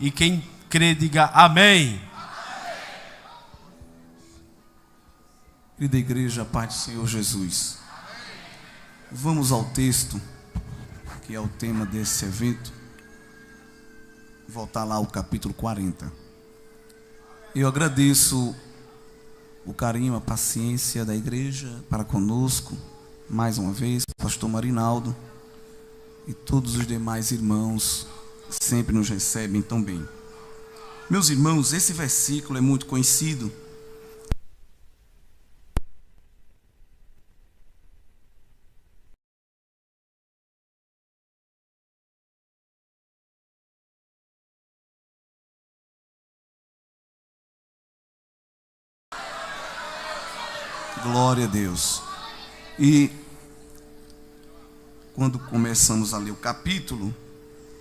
E quem crê, diga amém. Querida igreja, a paz do Senhor Jesus. Vamos ao texto, que é o tema desse evento. Voltar lá ao capítulo 40. Eu agradeço o carinho, a paciência da igreja para conosco, mais uma vez, pastor Marinaldo e todos os demais irmãos sempre nos recebem tão bem. Meus irmãos, esse versículo é muito conhecido. Glória a Deus. E quando começamos a ler o capítulo,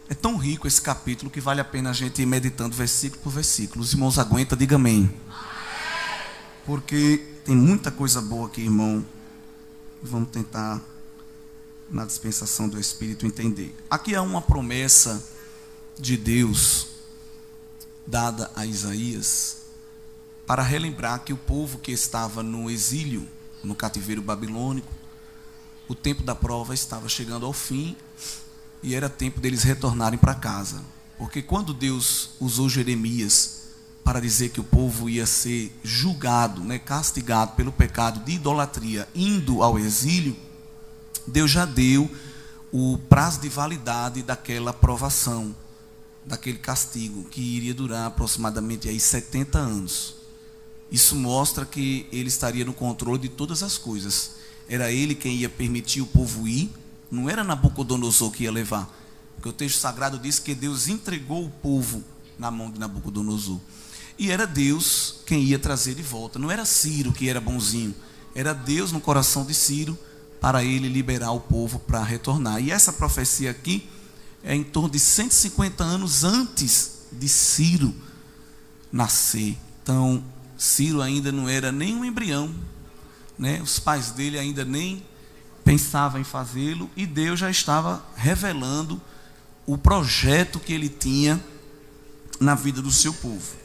é tão rico esse capítulo que vale a pena a gente ir meditando versículo por versículo. Os irmãos aguentam, diga amém. Porque tem muita coisa boa aqui, irmão. Vamos tentar, na dispensação do Espírito, entender. Aqui há uma promessa de Deus dada a Isaías, para relembrar que o povo que estava no exílio, no cativeiro babilônico, o tempo da prova estava chegando ao fim e era tempo deles retornarem para casa. Porque quando Deus usou Jeremias para dizer que o povo ia ser julgado, castigado pelo pecado de idolatria, indo ao exílio, Deus já deu o prazo de validade daquela provação, daquele castigo, que iria durar aproximadamente aí 70 anos. Isso mostra que ele estaria no controle de todas as coisas. Era ele quem ia permitir o povo ir, não era Nabucodonosor que ia levar. Porque o texto sagrado diz que Deus entregou o povo na mão de Nabucodonosor. E era Deus quem ia trazer de volta. Não era Ciro que era bonzinho. Era Deus no coração de Ciro para ele liberar o povo para retornar. E essa profecia aqui é em torno de 150 anos antes de Ciro nascer. Então, Ciro ainda não era nem um embrião, os pais dele ainda nem pensavam em fazê-lo, e Deus já estava revelando o projeto que ele tinha na vida do seu povo.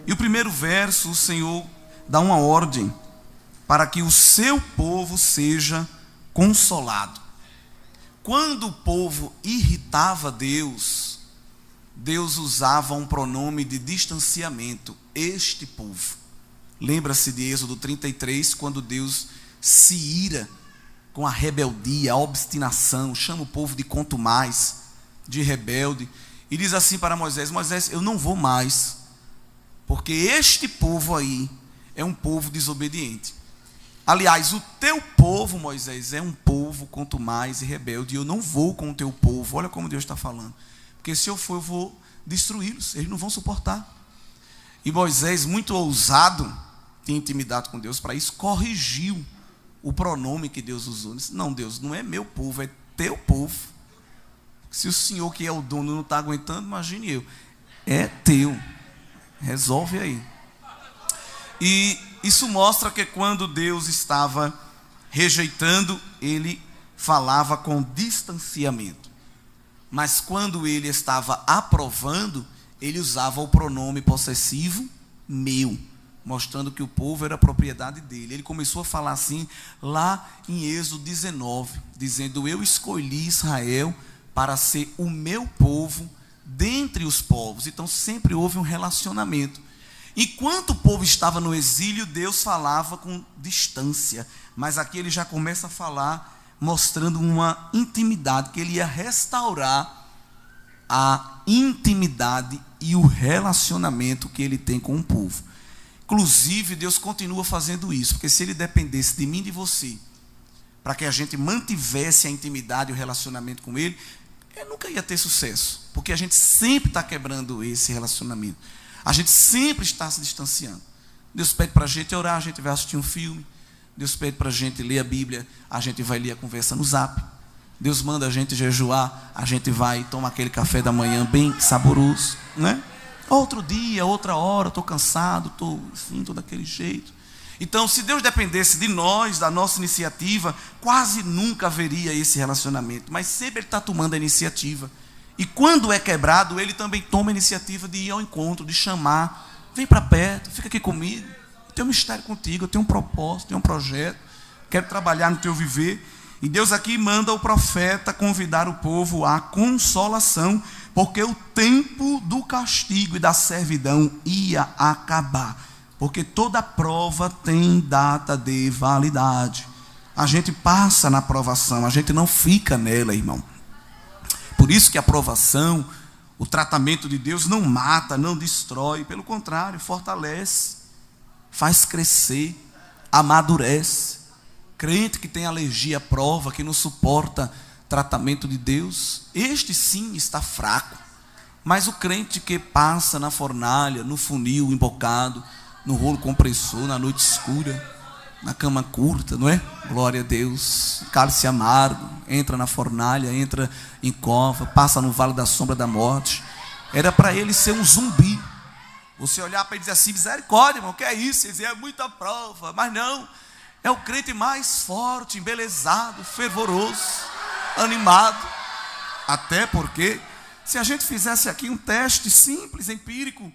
E o primeiro verso, o Senhor dá uma ordem para que o seu povo seja consolado. Quando o povo irritava Deus, Deus usava um pronome de distanciamento, este povo. Lembra-se de Êxodo 33, quando Deus se ira com a rebeldia, a obstinação, chama o povo de contumaz, de rebelde, e diz assim para Moisés: Moisés, eu não vou mais, porque este povo aí é um povo desobediente. Aliás, o teu povo, Moisés, é um povo contumaz e rebelde, e eu não vou com o teu povo. Olha como Deus está falando, porque se eu for, eu vou destruí-los, eles não vão suportar. E Moisés, muito ousado, tinha intimidade com Deus para isso, corrigiu o pronome que Deus usou. Disse: não, Deus, não é meu povo, é teu povo. Se o Senhor que é o dono não está aguentando, imagine eu. É teu, resolve aí. E isso mostra que quando Deus estava rejeitando, ele falava com distanciamento. Mas quando ele estava aprovando, ele usava o pronome possessivo meu, mostrando que o povo era propriedade dele. Ele começou a falar assim lá em Êxodo 19, dizendo: eu escolhi Israel para ser o meu povo dentre os povos. Então sempre houve um relacionamento. Enquanto o povo estava no exílio, Deus falava com distância, mas aqui ele já começa a falar mostrando uma intimidade, que ele ia restaurar a intimidade e o relacionamento que ele tem com o povo. Inclusive, Deus continua fazendo isso, porque se ele dependesse de mim e de você, para que a gente mantivesse a intimidade e o relacionamento com ele, eu nunca ia ter sucesso, porque a gente sempre está quebrando esse relacionamento, a gente sempre está se distanciando. Deus pede para a gente orar, a gente vai assistir um filme. Deus pede para a gente ler a Bíblia, a gente vai ler a conversa no Zap. Deus manda a gente jejuar, a gente vai tomar aquele café da manhã bem saboroso, Outro dia, outra hora, estou cansado, estou daquele jeito. Então, se Deus dependesse de nós, da nossa iniciativa, quase nunca haveria esse relacionamento. Mas sempre Ele está tomando a iniciativa. E quando é quebrado, ele também toma a iniciativa de ir ao encontro, de chamar. Vem para perto, fica aqui comigo. Eu tenho um mistério contigo, eu tenho um propósito, tenho um projeto. Quero trabalhar no teu viver. E Deus aqui manda o profeta convidar o povo à consolação, porque o tempo do castigo e da servidão ia acabar. Porque toda prova tem data de validade. A gente passa na provação, a gente não fica nela, irmão. Por isso que a provação, o tratamento de Deus não mata, não destrói, pelo contrário, fortalece, faz crescer, amadurece. Crente que tem alergia à prova, que não suporta tratamento de Deus, este sim está fraco. Mas o crente que passa na fornalha, no funil embocado, no rolo compressor, na noite escura, na cama curta, não é? Glória a Deus. Cálice amargo, entra na fornalha, entra em cova, passa no vale da sombra da morte. Era para ele ser um zumbi. Você olhar para ele e dizer assim: misericórdia, irmão, o que é isso? Ele dizia: é muita prova. Mas não, é o crente mais forte, embelezado, fervoroso, animado. Até porque, se a gente fizesse aqui um teste simples, empírico,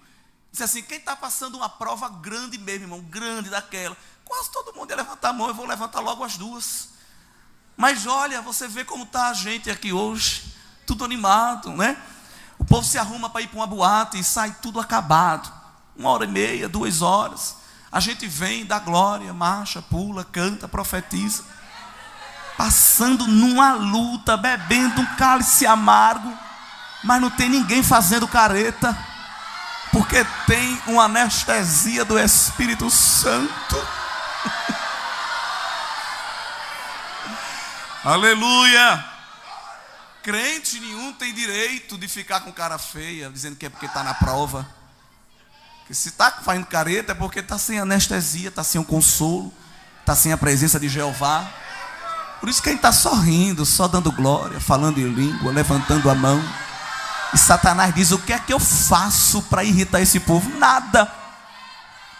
disse assim: quem está passando uma prova grande mesmo, irmão, grande daquela, quase todo mundo ia levantar a mão. Eu vou levantar logo as duas. Mas olha, você vê como está a gente aqui hoje, tudo animado, né? O povo se arruma para ir para uma boate e sai tudo acabado. 1h30, 2 horas. A gente vem, dá glória, marcha, pula, canta, profetiza. Passando numa luta, bebendo um cálice amargo, mas não tem ninguém fazendo careta, porque tem uma anestesia do Espírito Santo. Aleluia! Crente nenhum tem direito de ficar com cara feia, dizendo que é porque está na prova. Que se está fazendo careta é porque está sem anestesia, está sem o consolo, está sem a presença de Jeová. Por isso que a gente está só rindo, só dando glória, falando em língua, levantando a mão. E Satanás diz: o que é que eu faço para irritar esse povo? Nada.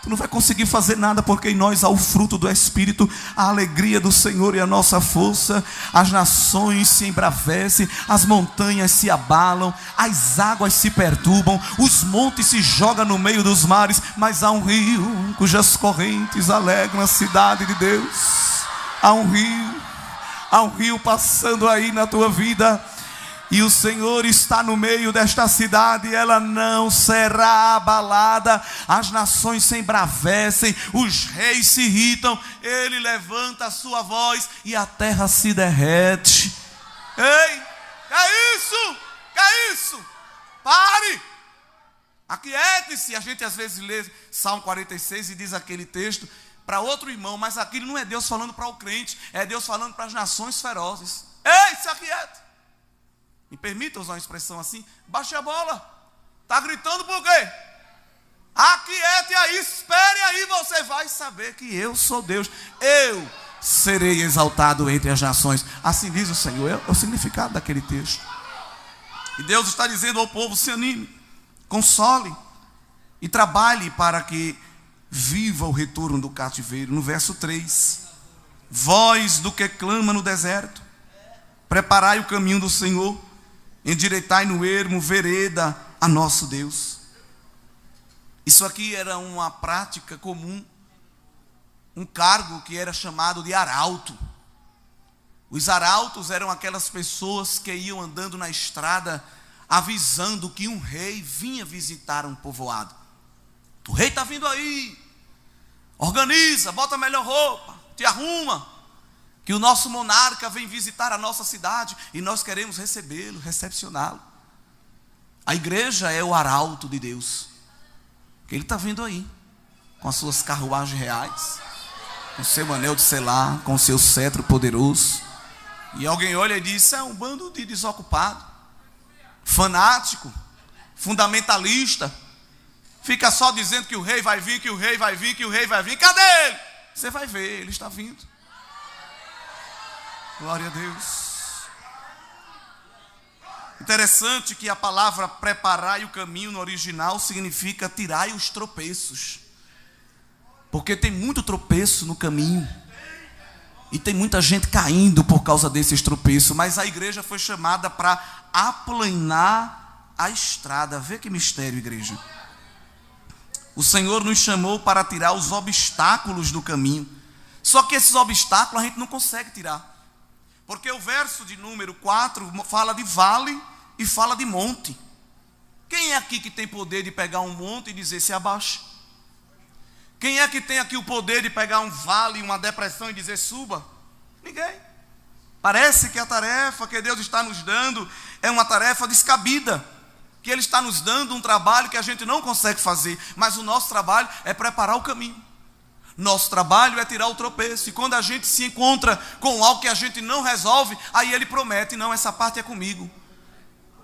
Tu não vai conseguir fazer nada, porque em nós há o fruto do Espírito, a alegria do Senhor e a nossa força. As nações se embravecem, as montanhas se abalam, as águas se perturbam, os montes se jogam no meio dos mares, mas há um rio cujas correntes alegram a cidade de Deus. Há um rio passando aí na tua vida. E o Senhor está no meio desta cidade, ela não será abalada. As nações se embravecem, os reis se irritam, ele levanta a sua voz e a terra se derrete. Ei, que é isso? Que é isso? Pare! Aquiete-se. A gente às vezes lê Salmo 46 e diz aquele texto para outro irmão, mas aquilo não é Deus falando para o crente, é Deus falando para as nações ferozes. Ei, se aquiete! Me permita usar uma expressão assim: baixe a bola. Está gritando por quê? Aquiete aí, espere aí, você vai saber que eu sou Deus. Eu serei exaltado entre as nações. Assim diz o Senhor. É o significado daquele texto. E Deus está dizendo ao povo: se anime, console e trabalhe para que viva o retorno do cativeiro. No verso 3: voz do que clama no deserto, preparai o caminho do Senhor, endireitai no ermo vereda a nosso Deus. Isso aqui era uma prática comum, um cargo que era chamado de arauto. Os arautos eram aquelas pessoas que iam andando na estrada avisando que um rei vinha visitar um povoado. O rei está vindo aí, organiza, bota a melhor roupa, te arruma, que o nosso monarca vem visitar a nossa cidade e nós queremos recebê-lo, recepcioná-lo. A igreja é o arauto de Deus, que ele está vindo aí, com as suas carruagens reais, com o seu anel de selar, com o seu cetro poderoso. E alguém olha e diz: é um bando de desocupado, fanático, fundamentalista, fica só dizendo que o rei vai vir, que o rei vai vir, que o rei vai vir. Cadê ele? Você vai ver, ele está vindo. Glória a Deus. Interessante que a palavra preparai o caminho no original significa tirai os tropeços. Porque tem muito tropeço no caminho. E tem muita gente caindo por causa desse tropeço. Mas a igreja foi chamada para aplanar a estrada. Vê que mistério, igreja. O Senhor nos chamou para tirar os obstáculos do caminho. Só que esses obstáculos a gente não consegue tirar. Porque o verso de número 4 fala de vale e fala de monte. Quem é aqui que tem poder de pegar um monte e dizer se abaixa? Quem é que tem aqui o poder de pegar um vale, uma depressão e dizer suba? Ninguém. Parece que a tarefa que Deus está nos dando é uma tarefa descabida. Que Ele está nos dando um trabalho que a gente não consegue fazer. Mas o nosso trabalho é preparar o caminho. Nosso trabalho é tirar o tropeço. E quando a gente se encontra com algo que a gente não resolve, aí Ele promete, não, essa parte é comigo.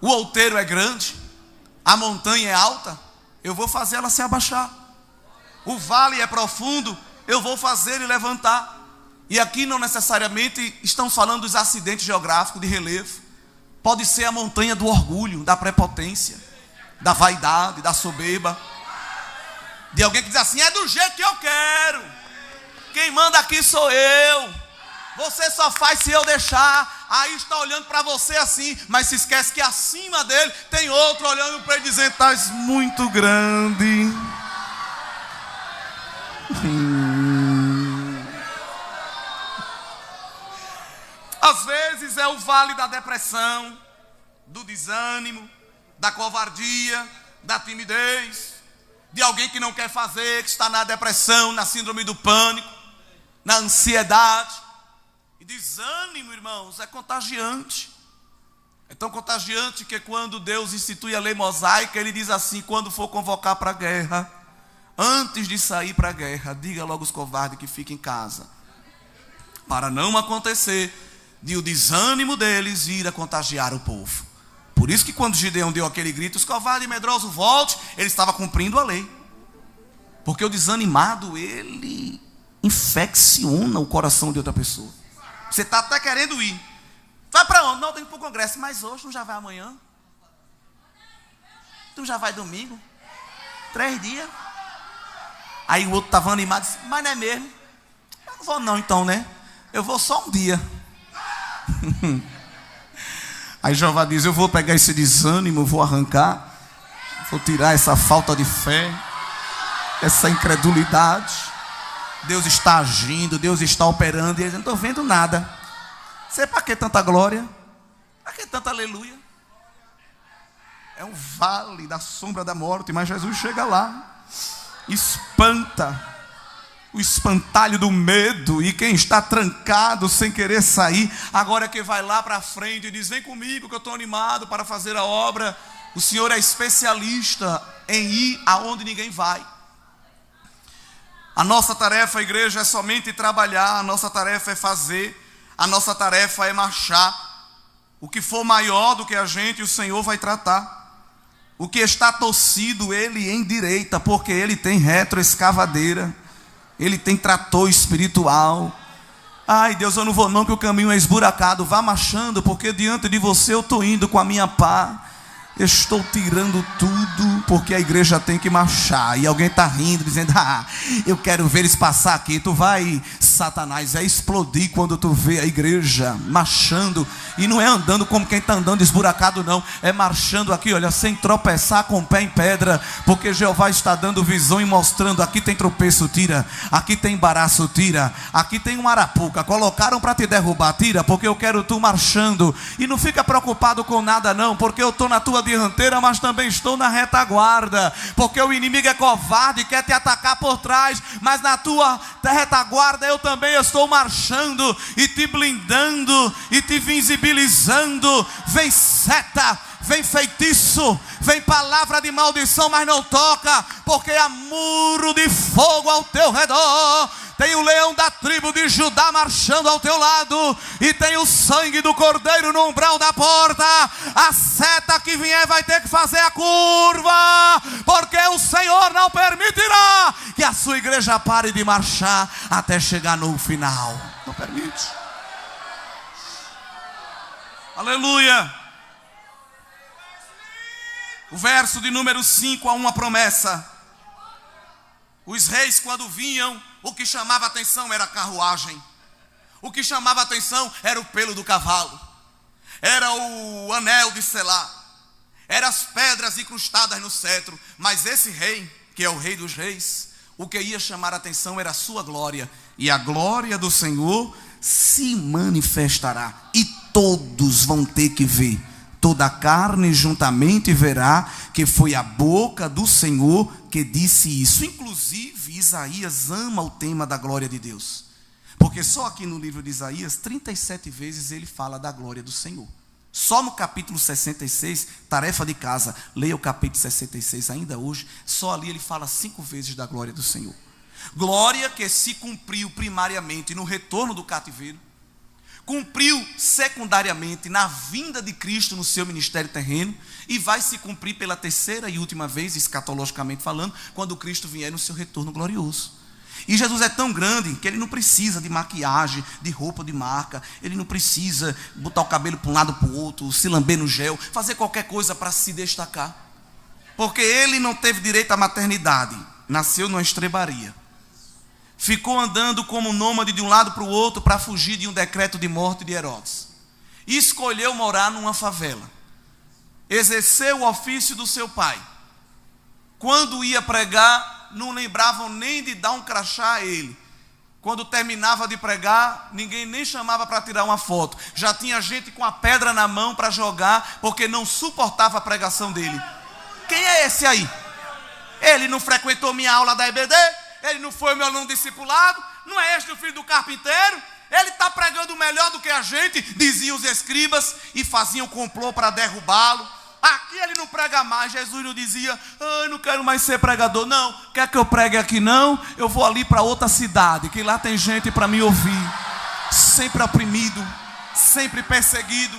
O outeiro é grande, a montanha é alta, eu vou fazer ela se abaixar. O vale é profundo, eu vou fazer ele levantar. E aqui não necessariamente estamos falando dos acidentes geográficos de relevo. Pode ser a montanha do orgulho, da prepotência, da vaidade, da soberba. De alguém que diz assim, é do jeito que eu quero. Quem manda aqui sou eu. Você só faz se eu deixar. Aí está olhando para você assim, mas se esquece que acima dele tem outro olhando para ele dizendo, estás muito grande. Às vezes é o vale da depressão, do desânimo, da covardia, da timidez, de alguém que não quer fazer, que está na depressão, na síndrome do pânico, na ansiedade. E desânimo, irmãos, é contagiante. É tão contagiante que quando Deus institui a lei mosaica, Ele diz assim, quando for convocar para a guerra, antes de sair para a guerra, diga logo aos covardes que fiquem em casa. Para não acontecer de o desânimo deles vir a contagiar o povo. Por isso que quando Gideão deu aquele grito, os covardes e medrosos volte, ele estava cumprindo a lei. Porque o desanimado, ele infecciona o coração de outra pessoa. Você está até querendo ir. Vai para onde? Não, tem que ir para o congresso. Mas hoje não já vai amanhã? Tu já vai domingo? 3 dias? Aí o outro estava animado e disse, mas não é mesmo? Eu não vou não então, né? Eu vou só um dia. Aí Jeová diz, eu vou pegar esse desânimo, vou arrancar, vou tirar essa falta de fé, essa incredulidade. Deus está agindo, Deus está operando, e eles não estão vendo nada. Sei para que tanta glória? Para que tanta aleluia? É um vale da sombra da morte, mas Jesus chega lá, espanta o espantalho do medo, e quem está trancado sem querer sair, agora é que vai lá para frente e diz, vem comigo que eu estou animado para fazer a obra. O Senhor é especialista em ir aonde ninguém vai. A nossa tarefa, igreja, é somente trabalhar, a nossa tarefa é fazer, a nossa tarefa é marchar. O que for maior do que a gente, o Senhor vai tratar. O que está torcido, Ele endireita, porque Ele tem retroescavadeira, Ele tem trator espiritual. Ai Deus, eu não vou não, que o caminho é esburacado. Vá marchando, porque diante de você eu estou indo com a minha pá. Estou tirando tudo, porque a igreja tem que marchar. E alguém está rindo, dizendo, eu quero ver eles passar aqui. Tu vai, Satanás, é explodir quando tu vê a igreja marchando. E não é andando como quem está andando esburacado não. É marchando aqui, olha, sem tropeçar com o pé em pedra. Porque Jeová está dando visão e mostrando, aqui tem tropeço, tira. Aqui tem embaraço, tira. Aqui tem uma arapuca, colocaram para te derrubar, tira. Porque eu quero tu marchando. E não fica preocupado com nada não, porque eu estou na tua dianteira, mas também estou na retaguarda, porque o inimigo é covarde e quer te atacar por trás, mas na tua retaguarda eu também estou marchando e te blindando e te visibilizando. Vem seta, vem feitiço, vem palavra de maldição, mas não toca, porque há muro de fogo ao teu redor. Tem o leão da tribo de Judá marchando ao teu lado, e tem o sangue do cordeiro no umbral da porta. A seta que vier vai ter que fazer a curva, porque o Senhor não permitirá que a sua igreja pare de marchar até chegar no final. Não permite. Aleluia. O verso de número 5 há uma promessa. Os reis, quando vinham, o que chamava a atenção era a carruagem. O que chamava a atenção era o pelo do cavalo, era o anel de selar, eram as pedras incrustadas no cetro. Mas esse rei, que é o Rei dos Reis, o que ia chamar a atenção era a sua glória. E a glória do Senhor se manifestará, e todos vão ter que ver. Toda a carne juntamente verá que foi a boca do Senhor que disse isso. Inclusive, Isaías ama o tema da glória de Deus, porque só aqui no livro de Isaías 37 vezes ele fala da glória do Senhor. Só no capítulo 66, tarefa de casa, leia o capítulo 66 ainda hoje. Só ali ele fala 5 vezes da glória do Senhor. Glória que se cumpriu primariamente no retorno do cativeiro, cumpriu secundariamente na vinda de Cristo no seu ministério terreno, e vai se cumprir pela terceira e última vez, escatologicamente falando, quando Cristo vier no seu retorno glorioso. E Jesus é tão grande que ele não precisa de maquiagem, de roupa de marca, ele não precisa botar o cabelo para um lado para o outro, se lamber no gel, fazer qualquer coisa para se destacar, porque ele não teve direito à maternidade, nasceu numa estrebaria, ficou andando como nômade de um lado para o outro para fugir de um decreto de morte de Herodes, e escolheu morar numa favela, exerceu o ofício do seu pai. Quando ia pregar, não lembravam nem de dar um crachá a ele. Quando terminava de pregar, ninguém nem chamava para tirar uma foto. Já tinha gente com a pedra na mão para jogar, porque não suportava a pregação dele. Quem é esse aí? Ele não frequentou minha aula da EBD? Ele não foi meu aluno discipulado? Não é este o filho do carpinteiro? Ele está pregando melhor do que a gente, diziam os escribas, e faziam complô para derrubá-lo. Aqui ele não prega mais. Jesus não dizia: eu não quero mais ser pregador. Não, quer que eu pregue aqui? Não, eu vou ali para outra cidade, que lá tem gente para me ouvir. Sempre oprimido, sempre perseguido.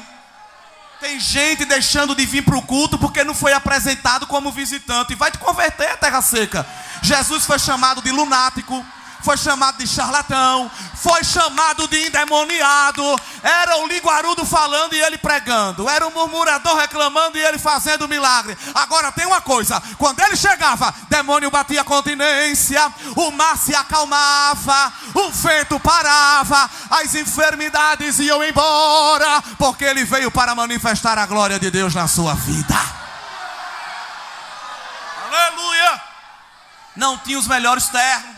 Tem gente deixando de vir para o culto porque não foi apresentado como visitante. E vai te converter, terra seca. Jesus foi chamado de lunático, foi chamado de charlatão, foi chamado de endemoniado. Era o linguarudo falando e ele pregando, era o murmurador reclamando e ele fazendo milagre. Agora tem uma coisa: quando ele chegava, demônio batia continência, o mar se acalmava, o vento parava, as enfermidades iam embora, porque ele veio para manifestar a glória de Deus na sua vida. Aleluia! Não tinha os melhores ternos,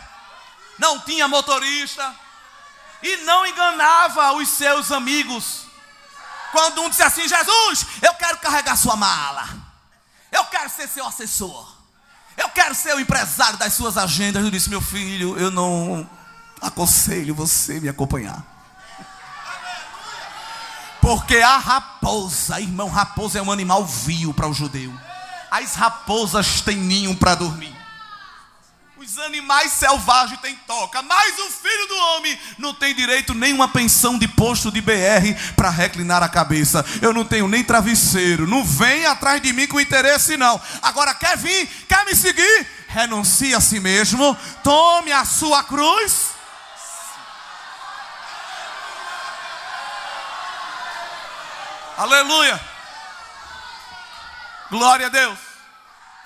não tinha motorista, e não enganava os seus amigos. Quando um disse assim: Jesus, eu quero carregar sua mala, eu quero ser seu assessor, eu quero ser o empresário das suas agendas. Eu disse: meu filho, eu não aconselho você me acompanhar, porque a raposa, irmão, raposa é um animal vil para o judeu. As raposas têm ninho para dormir, os animais selvagens têm toca, mas o filho do homem não tem direito nem uma pensão de posto de BR para reclinar a cabeça. Eu não tenho nem travesseiro. Não vem atrás de mim com interesse não. Agora quer vir, quer me seguir? Renuncie a si mesmo, tome a sua cruz. Aleluia, glória a Deus.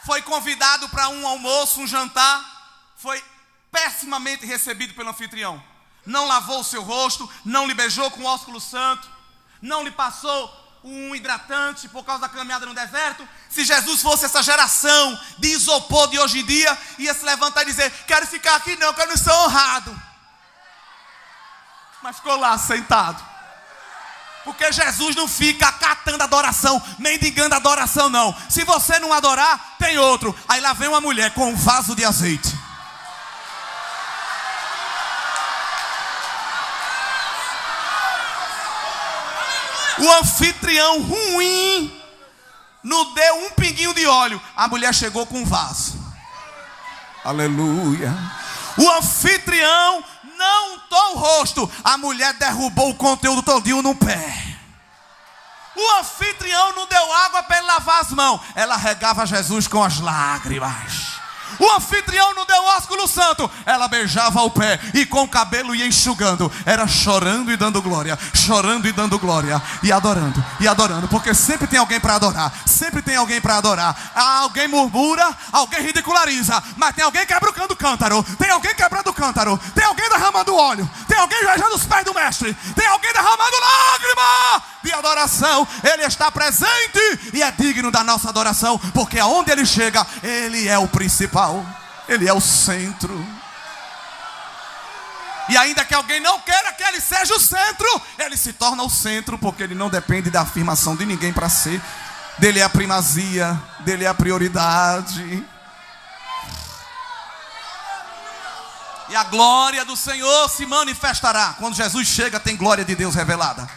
Foi convidado para um almoço, um jantar. Foi pessimamente recebido pelo anfitrião. Não lavou o seu rosto, não lhe beijou com ósculo santo, não lhe passou um hidratante por causa da caminhada no deserto. Se Jesus fosse essa geração de isopor de hoje em dia, ia se levantar e dizer: quero ficar aqui não, que eu não sou honrado. Mas ficou lá sentado, porque Jesus não fica catando adoração, mendigando adoração não. Se você não adorar, tem outro. Aí lá vem uma mulher com um vaso de azeite. O anfitrião ruim não deu um pinguinho de óleo, a mulher chegou com um vaso. Aleluia. O anfitrião não untou o rosto, a mulher derrubou o conteúdo todinho no pé. O anfitrião não deu água para ele lavar as mãos, ela regava Jesus com as lágrimas. O anfitrião não deu ósculo santo. Ela beijava o pé e com o cabelo ia enxugando. Era chorando e dando glória. Chorando e dando glória. E adorando, e adorando. Porque sempre tem alguém para adorar. Sempre tem alguém para adorar. Alguém murmura, alguém ridiculariza. Mas tem alguém quebrando o cântaro. Tem alguém quebrando o cântaro. Tem alguém derramando óleo. Tem alguém beijando os pés do mestre. Tem alguém derramando lágrima de adoração. Ele está presente e é digno da nossa adoração. Porque aonde ele chega, ele é o principal. Ele é o centro. E ainda que alguém não queira que ele seja o centro, ele se torna o centro, porque ele não depende da afirmação de ninguém para ser. Dele é a primazia, dele é a prioridade. E a glória do Senhor se manifestará. Quando Jesus chega, tem glória de Deus revelada.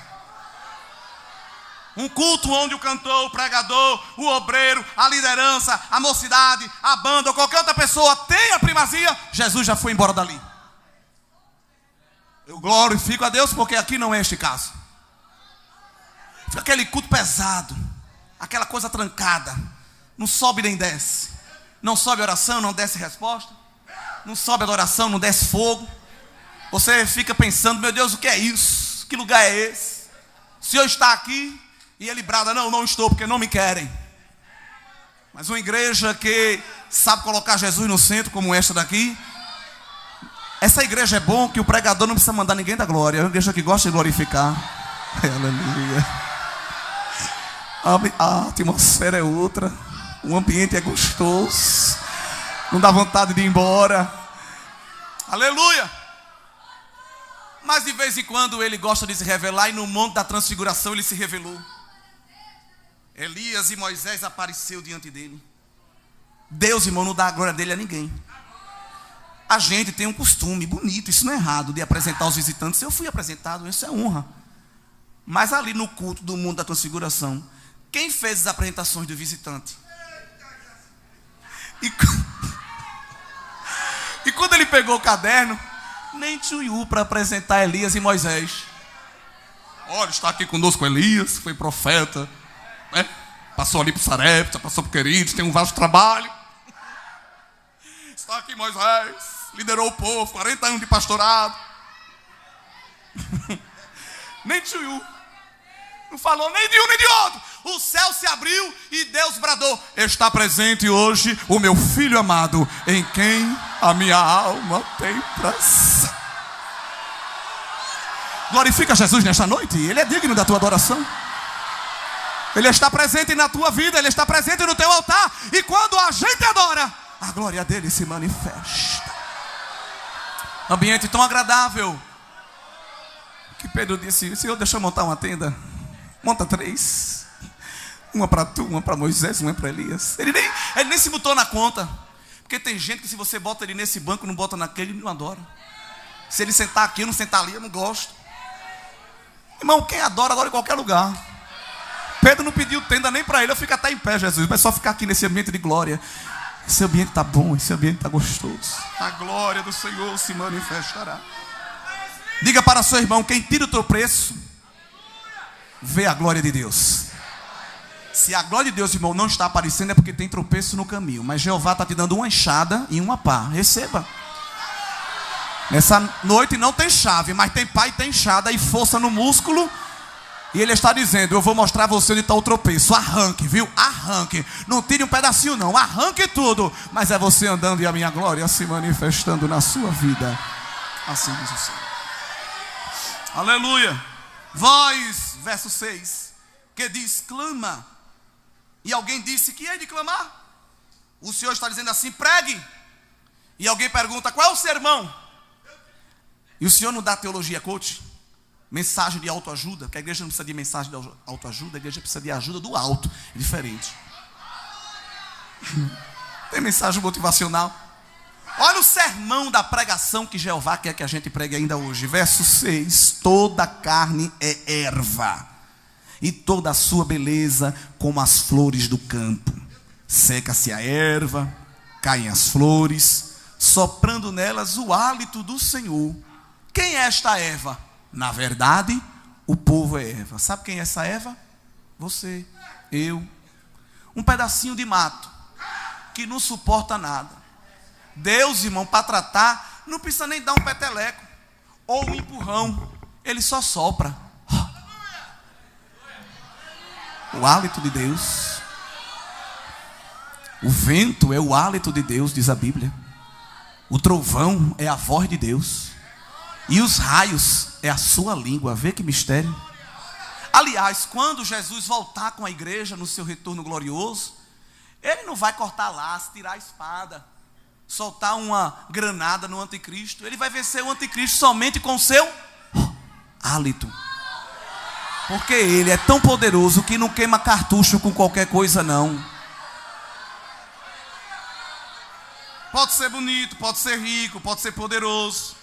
Um culto onde o cantor, o pregador, o obreiro, a liderança, a mocidade, a banda ou qualquer outra pessoa tem a primazia, Jesus já foi embora dali. Eu glorifico a Deus porque aqui não é este caso. Fica aquele culto pesado, aquela coisa trancada, não sobe nem desce. Não sobe oração, não desce resposta. Não sobe adoração, não desce fogo. Você fica pensando, meu Deus, o que é isso? Que lugar é esse? O Senhor está aqui? E ele brada, não estou, porque não me querem. Mas uma igreja que sabe colocar Jesus no centro, como esta daqui. Essa igreja é bom que o pregador não precisa mandar ninguém da glória. É uma igreja que gosta de glorificar. Aleluia. A atmosfera é outra. O ambiente é gostoso. Não dá vontade de ir embora. Aleluia. Mas de vez em quando ele gosta de se revelar. E no monte da transfiguração ele se revelou. Elias e Moisés apareceu diante dele. Deus, irmão, não dá a glória dele a ninguém. A gente tem um costume bonito, isso não é errado, de apresentar os visitantes. Eu fui apresentado, isso é honra. Mas ali no culto do mundo da transfiguração, quem fez as apresentações do visitante? E quando ele pegou o caderno, nem tchuiu para apresentar Elias e Moisés. Olha, está aqui conosco Elias, foi profeta, né? Passou ali por Sarepta, passou por Queridos, tem um vasto trabalho. Está aqui Moisés, liderou o povo, 40 anos de pastorado. Nem tchuiu. Não falou nem de um nem de outro. O céu se abriu e Deus bradou: está presente hoje o meu filho amado, em quem a minha alma tem prazer. Glorifica Jesus nesta noite. Ele é digno da tua adoração. Ele está presente na tua vida. Ele está presente no teu altar. E quando a gente adora, a glória dele se manifesta. Ambiente tão agradável que Pedro disse: Senhor, deixa eu montar uma tenda. Monta 3. Uma para tu, uma para Moisés, uma para Elias. Ele nem se botou na conta. Porque tem gente que se você bota ele nesse banco, não bota naquele, ele não adora. Se ele sentar aqui, eu não sentar ali, eu não gosto. Irmão, quem adora, adora em qualquer lugar. Pedro não pediu tenda nem para ele. Eu fico até em pé, Jesus. Mas só ficar aqui nesse ambiente de glória. Esse ambiente está bom, esse ambiente está gostoso. A glória do Senhor se manifestará. Diga para seu irmão: quem tira o teu preço, vê a glória de Deus. Se a glória de Deus, irmão, não está aparecendo, é porque tem tropeço no caminho. Mas Jeová está te dando uma enxada e uma pá. Receba. Nessa noite não tem chave, mas tem pá e tem enxada e força no músculo. E ele está dizendo: eu vou mostrar a você onde está o tropeço. Arranque, viu? Arranque. Não tire um pedacinho não, arranque tudo. Mas é você andando e a minha glória se manifestando na sua vida. Assim diz o Senhor. Aleluia. Vós, verso 6, que diz: clama. E alguém disse: que hei de clamar? O Senhor está dizendo assim: pregue. E alguém pergunta: qual é o sermão? E o Senhor não dá teologia coach, mensagem de autoajuda, porque a igreja não precisa de mensagem de autoajuda, a igreja precisa de ajuda do alto. É diferente. Tem mensagem motivacional. Olha o sermão da pregação que Jeová quer que a gente pregue ainda hoje. Verso 6: toda carne é erva, e toda a sua beleza como as flores do campo. Seca-se a erva, caem as flores, soprando nelas o hálito do Senhor. Quem é esta erva? Na verdade, o povo é erva. Sabe quem é essa erva? Você, eu. Um pedacinho de mato que não suporta nada. Deus, irmão, para tratar, não precisa nem dar um peteleco ou um empurrão. Ele só sopra. O hálito de Deus. O vento é o hálito de Deus, diz a Bíblia. O trovão é a voz de Deus. E os raios é a sua língua. Vê que mistério. Aliás, quando Jesus voltar com a igreja no seu retorno glorioso, ele não vai cortar laço, tirar a espada, soltar uma granada no anticristo. Ele vai vencer o anticristo somente com o seu hálito. Porque ele é tão poderoso que não queima cartucho com qualquer coisa não. Pode ser bonito, pode ser rico, pode ser poderoso,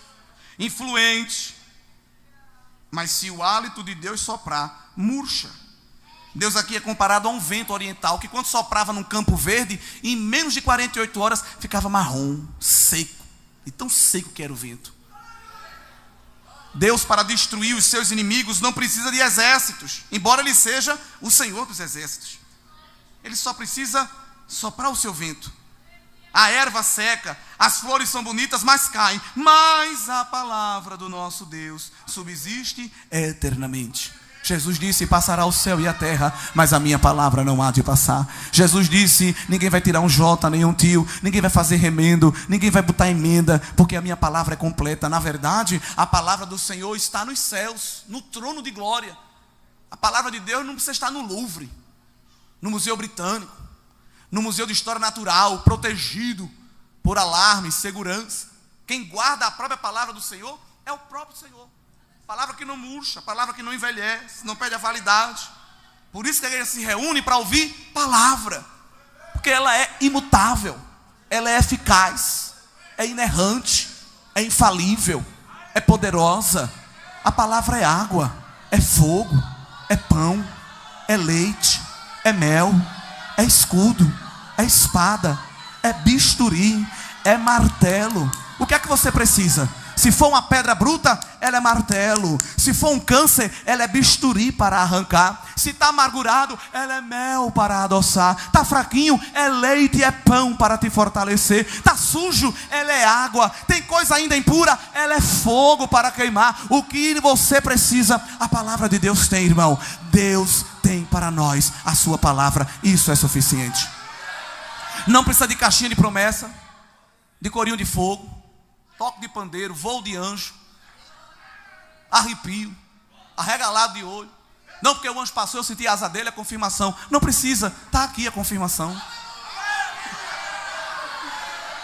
influente, mas se o hálito de Deus soprar, murcha. Deus aqui é comparado a um vento oriental, que quando soprava num campo verde, em menos de 48 horas, ficava marrom, seco, e tão seco que era o vento. Deus, para destruir os seus inimigos, não precisa de exércitos, embora Ele seja o Senhor dos exércitos. Ele só precisa soprar o seu vento. A erva seca, as flores são bonitas, mas caem. Mas a palavra do nosso Deus subsiste eternamente. Jesus disse: passará o céu e a terra, mas a minha palavra não há de passar. Jesus disse: ninguém vai tirar um jota, nem um tio, ninguém vai fazer remendo, ninguém vai botar emenda, porque a minha palavra é completa. Na verdade, a palavra do Senhor está nos céus, no trono de glória. A palavra de Deus não precisa estar no Louvre, no Museu Britânico, no Museu de História Natural, protegido por alarme, segurança. Quem guarda a própria palavra do Senhor é o próprio Senhor. Palavra que não murcha, palavra que não envelhece, não perde a validade. Por isso que a igreja se reúne para ouvir palavra, porque ela é imutável, ela é eficaz, é inerrante, é infalível, é poderosa. A palavra é água, é fogo, é pão, é leite, é mel, é escudo, é espada, é bisturi, é martelo. O que é que você precisa? Se for uma pedra bruta, ela é martelo. Se for um câncer, ela é bisturi para arrancar. Se está amargurado, ela é mel para adoçar. Está fraquinho, é leite e é pão para te fortalecer. Está sujo, ela é água. Tem coisa ainda impura, ela é fogo para queimar. O que você precisa, a palavra de Deus tem, irmão. Deus tem para nós a sua palavra. Isso é suficiente. Não precisa de caixinha de promessa, de corinho de fogo, toque de pandeiro, voo de anjo, arrepio, arregalado de olho. Não, porque o anjo passou, eu senti a asa dele, a confirmação. Não precisa, está aqui a confirmação.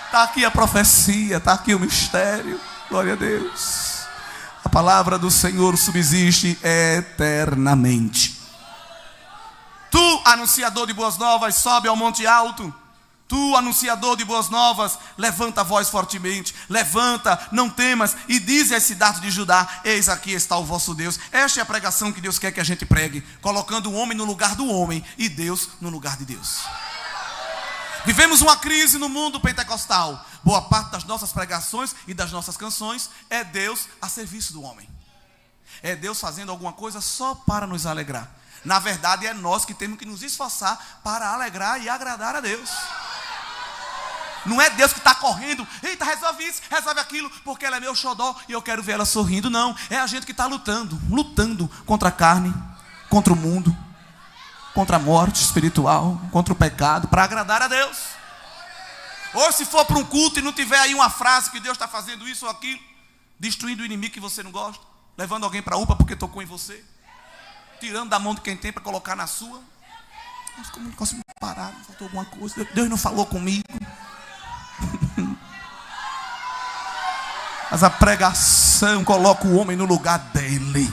Está aqui a profecia, está aqui o mistério. Glória a Deus. A palavra do Senhor subsiste eternamente. Tu, anunciador de boas novas, sobe ao monte alto. Tu, anunciador de boas novas, levanta a voz fortemente. Levanta, não temas, e dize às cidades de Judá: eis aqui está o vosso Deus. Esta é a pregação que Deus quer que a gente pregue, colocando o homem no lugar do homem e Deus no lugar de Deus. Vivemos uma crise no mundo pentecostal. Boa parte das nossas pregações e das nossas canções é Deus a serviço do homem. É Deus fazendo alguma coisa só para nos alegrar. Na verdade, é nós que temos que nos esforçar para alegrar e agradar a Deus. Não é Deus que está correndo: eita, resolve isso, resolve aquilo, porque ela é meu xodó e eu quero ver ela sorrindo. Não, é a gente que está lutando contra a carne, contra o mundo, contra a morte espiritual, contra o pecado, para agradar a Deus. Ou se for para um culto e não tiver aí uma frase que Deus está fazendo isso ou aquilo, destruindo o inimigo que você não gosta, levando alguém para a UPA porque tocou em você, tirando da mão de quem tem para colocar na sua. Mas como não consigo parar, faltou alguma coisa, Deus não falou comigo. Mas a pregação coloca o homem no lugar dele,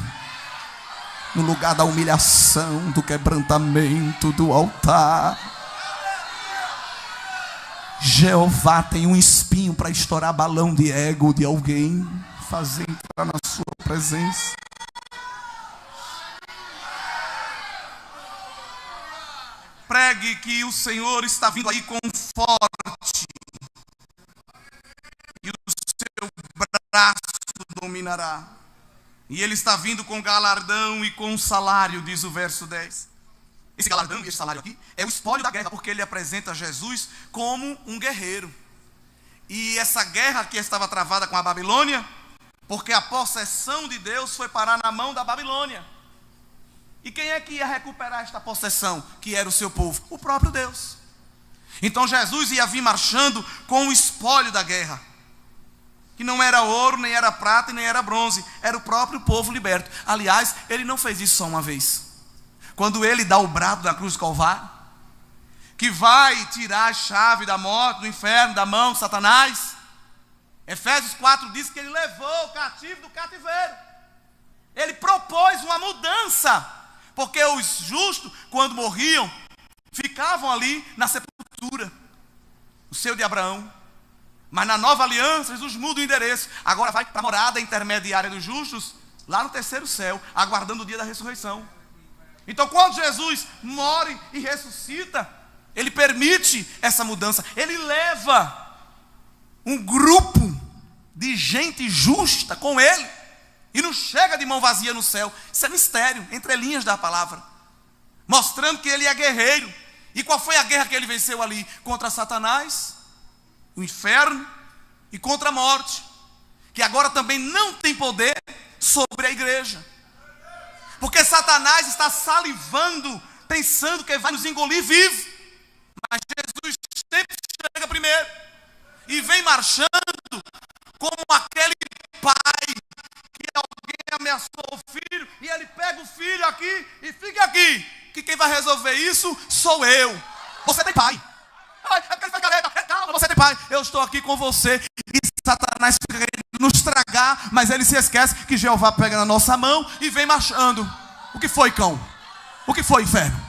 no lugar da humilhação, do quebrantamento, do altar. Jeová tem um espinho para estourar balão de ego de alguém, fazer entrar na sua presença. Pregue que o Senhor está vindo aí com forte, e o seu braço dominará, e ele está vindo com galardão e com salário, diz o verso 10. Esse galardão e esse salário aqui é o espólio da guerra, porque ele apresenta Jesus como um guerreiro. E essa guerra que estava travada com a Babilônia, porque a possessão de Deus foi parar na mão da Babilônia. E quem é que ia recuperar esta possessão? Que era o seu povo, o próprio Deus. Então Jesus ia vir marchando com o espólio da guerra, que não era ouro, nem era prata e nem era bronze, era o próprio povo liberto. Aliás, ele não fez isso só uma vez. Quando ele dá o brado da cruz do Calvário, que vai tirar a chave da morte, do inferno, da mão de Satanás, Efésios 4 diz que ele levou o cativo do cativeiro. Ele propôs uma mudança, porque os justos, quando morriam, ficavam ali na sepultura, o seio de Abraão. Mas na nova aliança, Jesus muda o endereço. Agora vai para a morada intermediária dos justos, lá no terceiro céu, aguardando o dia da ressurreição. Então quando Jesus morre e ressuscita, ele permite essa mudança. Ele leva um grupo de gente justa com ele, e não chega de mão vazia no céu. Isso é mistério, entre linhas da palavra, mostrando que ele é guerreiro. E qual foi a guerra que ele venceu ali? Contra Satanás, o inferno e contra a morte, que agora também não tem poder sobre a igreja, porque Satanás está salivando, pensando que vai nos engolir vivo. Mas Jesus sempre chega primeiro e vem marchando como aquele pai que alguém ameaçou o filho, e ele pega o filho aqui e fica aqui, que quem vai resolver isso sou eu. Você tem pai. Calma, você tem pai. Eu estou aqui com você. E Satanás fica querendo nos tragar, mas ele se esquece que Jeová pega na nossa mão e vem marchando. O que foi, cão? O que foi, inferno?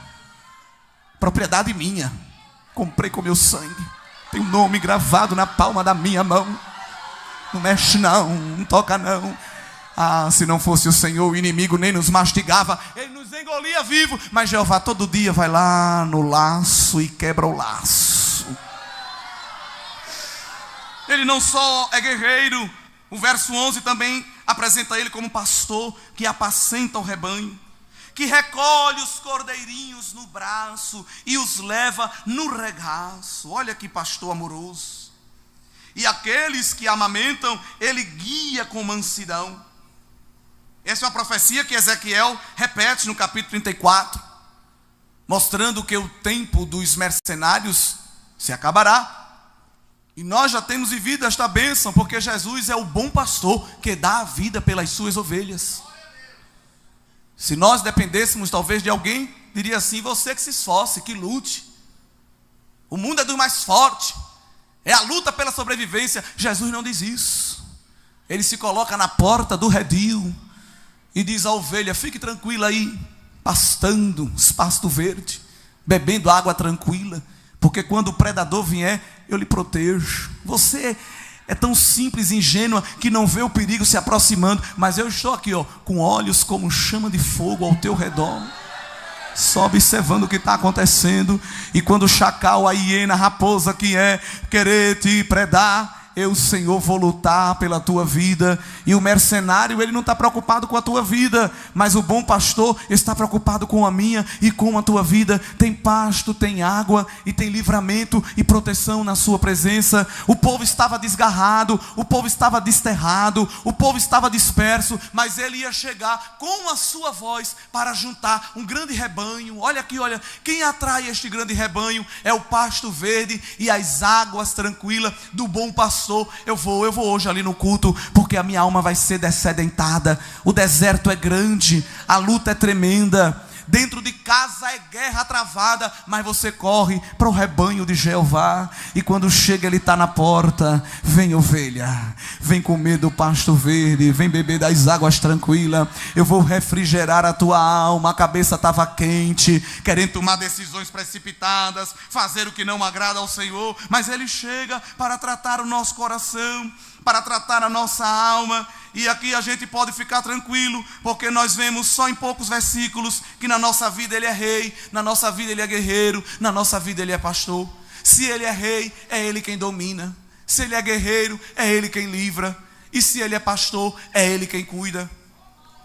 Propriedade minha. Comprei com meu sangue. Tem um nome gravado na palma da minha mão. Não mexe não, não toca não. Ah, se não fosse o Senhor, o inimigo nem nos mastigava, ele nos engolia vivo. Mas Jeová todo dia vai lá no laço e quebra o laço. Ele não só é guerreiro, o verso 11 também apresenta ele como pastor que apacenta o rebanho, que recolhe os cordeirinhos no braço e os leva no regaço. Olha que pastor amoroso. E aqueles que amamentam, ele guia com mansidão. Essa é uma profecia que Ezequiel repete no capítulo 34, mostrando que o tempo dos mercenários se acabará. E nós já temos vivido esta bênção, porque Jesus é o bom pastor que dá a vida pelas suas ovelhas. Se nós dependêssemos talvez de alguém, diria assim: você que se esforce, que lute. O mundo é do mais forte, é a luta pela sobrevivência. Jesus não diz isso. Ele se coloca na porta do redil e diz à ovelha: fique tranquila aí, pastando, pasto verde, bebendo água tranquila, porque quando o predador vier, eu lhe protejo. Você é tão simples e ingênua que não vê o perigo se aproximando, mas eu estou aqui, com olhos como chama de fogo ao teu redor, só observando o que está acontecendo. E quando o chacal, a hiena, a raposa que é querer te predar, eu, Senhor, vou lutar pela tua vida. E o mercenário, ele não está preocupado com a tua vida, mas o bom pastor está preocupado com a minha e com a tua vida. Tem pasto, tem água e tem livramento e proteção na sua presença. O povo estava desgarrado, o povo estava desterrado, o povo estava disperso, mas ele ia chegar com a sua voz para juntar um grande rebanho. Olha aqui, olha, quem atrai este grande rebanho é o pasto verde e as águas tranquilas do bom pastor. Eu vou hoje ali no culto, porque a minha alma vai ser dessedentada. O deserto é grande, a luta é tremenda, dentro de casa é guerra travada, mas você corre para o rebanho de Jeová. E quando chega, ele está na porta. Vem, ovelha, vem comer do pasto verde, vem beber das águas tranquilas. Eu vou refrigerar a tua alma. A cabeça estava quente, querendo tomar decisões precipitadas, fazer o que não agrada ao Senhor, mas ele chega para tratar o nosso coração, para tratar a nossa alma. E aqui a gente pode ficar tranquilo, porque nós vemos só em poucos versículos que na nossa vida ele é rei, na nossa vida ele é guerreiro, na nossa vida ele é pastor. Se ele é rei, é ele quem domina. Se ele é guerreiro, é ele quem livra. E se ele é pastor, é ele quem cuida.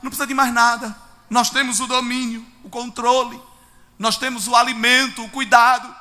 Não precisa de mais nada. Nós temos o domínio, o controle, nós temos o alimento, o cuidado,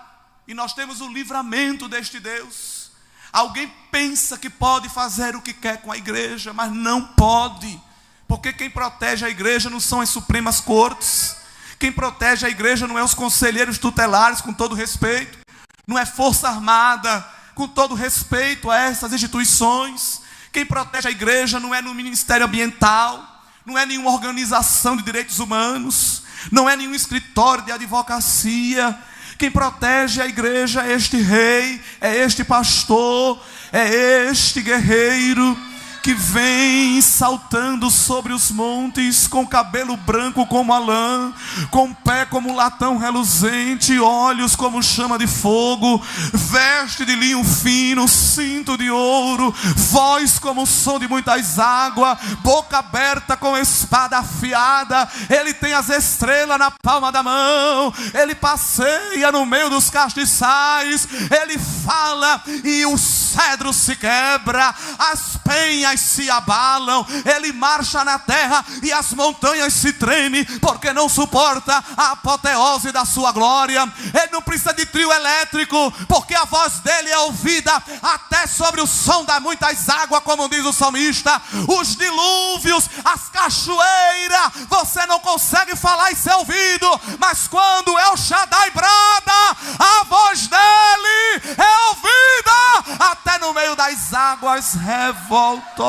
e nós temos o livramento deste Deus. Alguém pensa que pode fazer o que quer com a igreja, mas não pode. Porque quem protege a igreja não são as supremas cortes. Quem protege a igreja não é os conselheiros tutelares, com todo respeito. Não é força armada, com todo respeito a essas instituições. Quem protege a igreja não é no Ministério Ambiental, não é nenhuma organização de direitos humanos, não é nenhum escritório de advocacia. Quem protege a igreja é este rei, é este pastor, é este guerreiro que vem saltando sobre os montes, com cabelo branco como a lã, com pé como latão reluzente, olhos como chama de fogo, veste de linho fino, cinto de ouro, voz como o som de muitas águas, boca aberta com espada afiada. Ele tem as estrelas na palma da mão, ele passeia no meio dos castiçais, ele fala e o cedro se quebra, as penhas se abalam, ele marcha na terra e as montanhas se tremem, porque não suporta a apoteose da sua glória. Ele não precisa de trio elétrico, porque a voz dele é ouvida até sobre o som das muitas águas, como diz o salmista. Os dilúvios, as cachoeiras, você não consegue falar e ser ouvido, mas quando El Shaddai brada, a voz dele é ouvida até no meio das águas revoltosas.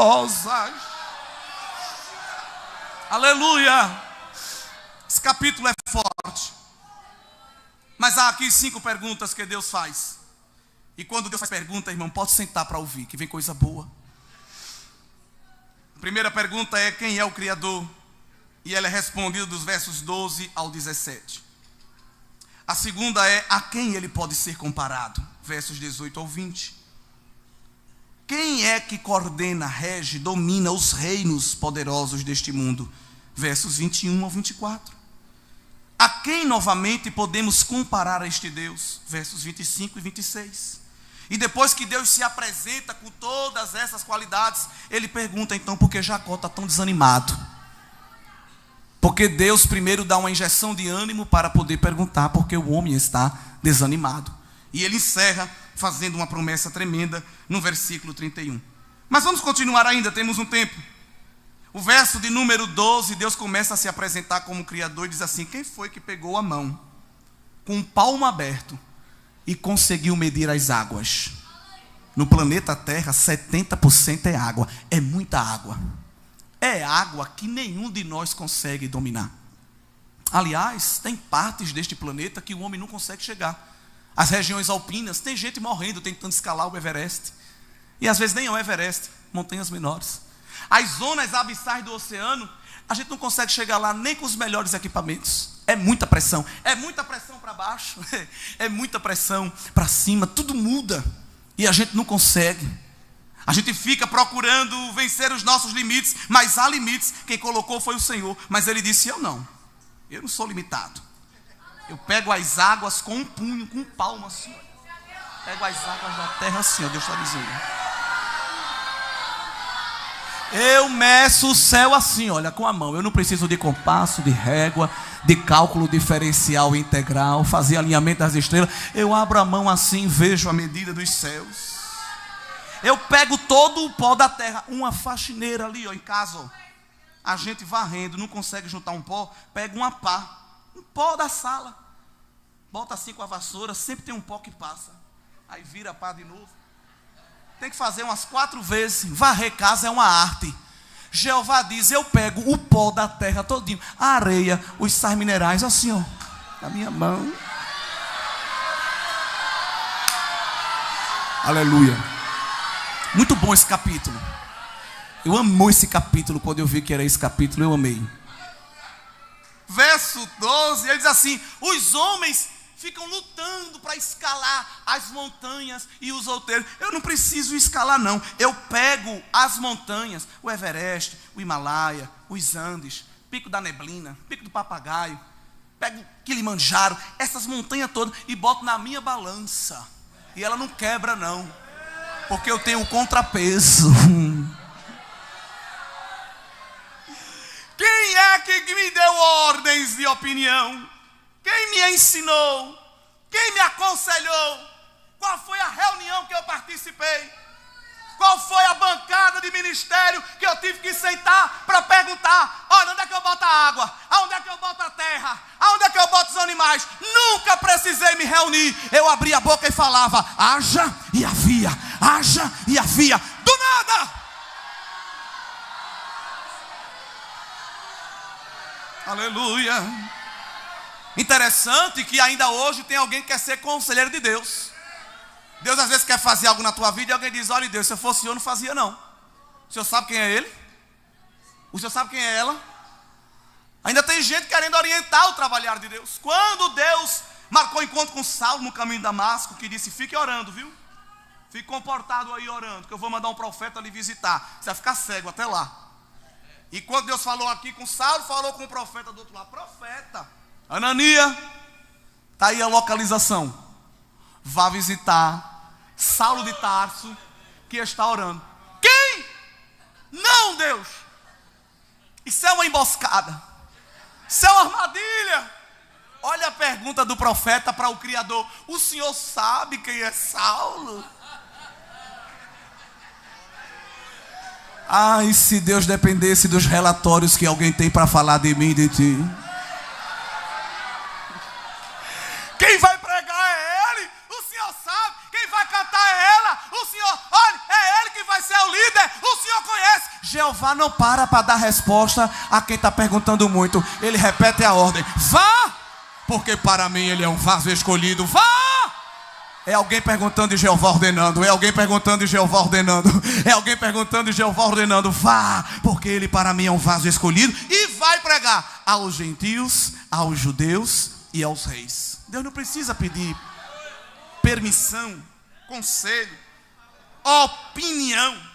Aleluia. Esse capítulo é forte, mas há aqui 5 perguntas que Deus faz. E quando Deus faz pergunta, irmão, pode sentar para ouvir, que vem coisa boa. A primeira pergunta é: quem é o Criador? E ela é respondida dos versos 12 ao 17. A segunda é: a quem ele pode ser comparado? Versos 18 ao 20. Quem é que coordena, rege, domina os reinos poderosos deste mundo? Versos 21 ao 24. A quem novamente podemos comparar a este Deus? Versos 25 e 26. E depois que Deus se apresenta com todas essas qualidades, ele pergunta então por que Jacó está tão desanimado. Porque Deus primeiro dá uma injeção de ânimo para poder perguntar por que o homem está desanimado. E ele encerra fazendo uma promessa tremenda no versículo 31. Mas vamos continuar ainda, temos um tempo. O verso de número 12, Deus começa a se apresentar como Criador e diz assim: quem foi que pegou a mão com o palmo aberto e conseguiu medir as águas? No planeta Terra, 70% é água. É muita água. É água que nenhum de nós consegue dominar. Aliás, tem partes deste planeta que o homem não consegue chegar. As regiões alpinas, tem gente morrendo tentando escalar o Everest. E às vezes nem é o Everest, montanhas menores. As zonas abissais do oceano, a gente não consegue chegar lá nem com os melhores equipamentos. É muita pressão para baixo, é muita pressão para cima, tudo muda. E a gente não consegue. A gente fica procurando vencer os nossos limites, mas há limites. Quem colocou foi o Senhor. Mas ele disse: eu não sou limitado. Eu pego as águas com um punho, com um palmo assim. Pego as águas da terra assim, ó, Deus está dizendo. Eu meço o céu assim, olha, com a mão. Eu não preciso de compasso, de régua, de cálculo diferencial integral, fazer alinhamento das estrelas. Eu abro a mão assim, vejo a medida dos céus. Eu pego todo o pó da terra. Uma faxineira ali, ó, em casa, ó. A gente varrendo, não consegue juntar um pó, pega uma pá. Um pó da sala, bota assim com a vassoura, sempre tem um pó que passa, aí vira a pá de novo. Tem que fazer umas 4 vezes. Varrer casa é uma arte. Jeová diz: eu pego o pó da terra todinho, a areia, os sais minerais, assim ó, na minha mão. Aleluia. Muito bom esse capítulo. Eu amo esse capítulo. Quando eu vi que era esse capítulo, eu amei. Verso 12, ele diz assim: os homens ficam lutando para escalar as montanhas e os outeiros. Eu não preciso escalar não. Eu pego as montanhas, o Everest, o Himalaia, os Andes, Pico da Neblina, Pico do Papagaio, pego Kilimanjaro, essas montanhas todas e boto na minha balança. E ela não quebra não, porque eu tenho um contrapeso. Quem é que me deu ordens de opinião? Quem me ensinou? Quem me aconselhou? Qual foi a reunião que eu participei? Qual foi a bancada de ministério que eu tive que sentar para perguntar: olha, onde é que eu boto a água? Aonde é que eu boto a terra? Aonde é que eu boto os animais? Nunca precisei me reunir. Eu abria a boca e falava: haja e havia, haja e havia. Do nada! Aleluia! Interessante que ainda hoje tem alguém que quer ser conselheiro de Deus. Deus às vezes quer fazer algo na tua vida e alguém diz: olha, Deus, se eu fosse eu não fazia não. O senhor sabe quem é ele? O senhor sabe quem é ela? Ainda tem gente querendo orientar o trabalhar de Deus. Quando Deus marcou encontro com Saulo no caminho de Damasco, que disse: fique orando, viu? Fique comportado aí orando, que eu vou mandar um profeta lhe visitar. Você vai ficar cego até lá. E quando Deus falou aqui com Saulo, falou com o profeta do outro lado: profeta Anania, está aí a localização. Vá visitar Saulo de Tarso, que está orando. Quem? Não, Deus. Isso é uma emboscada. Isso é uma armadilha. Olha a pergunta do profeta para o Criador: o senhor sabe quem é Saulo? Ai, se Deus dependesse dos relatórios que alguém tem para falar de mim e de ti. Quem vai pregar é ele. O senhor sabe. Quem vai cantar é ela. O senhor, olha, é ele que vai ser o líder. O senhor conhece. Jeová não para dar resposta a quem está perguntando muito. Ele repete a ordem: vá, porque para mim ele é um vaso escolhido. Vá. É alguém perguntando e Jeová ordenando. É alguém perguntando e Jeová ordenando. É alguém perguntando e Jeová ordenando. Vá, porque ele para mim é um vaso escolhido. E vai pregar aos gentios, aos judeus e aos reis. Deus não precisa pedir permissão, conselho, opinião.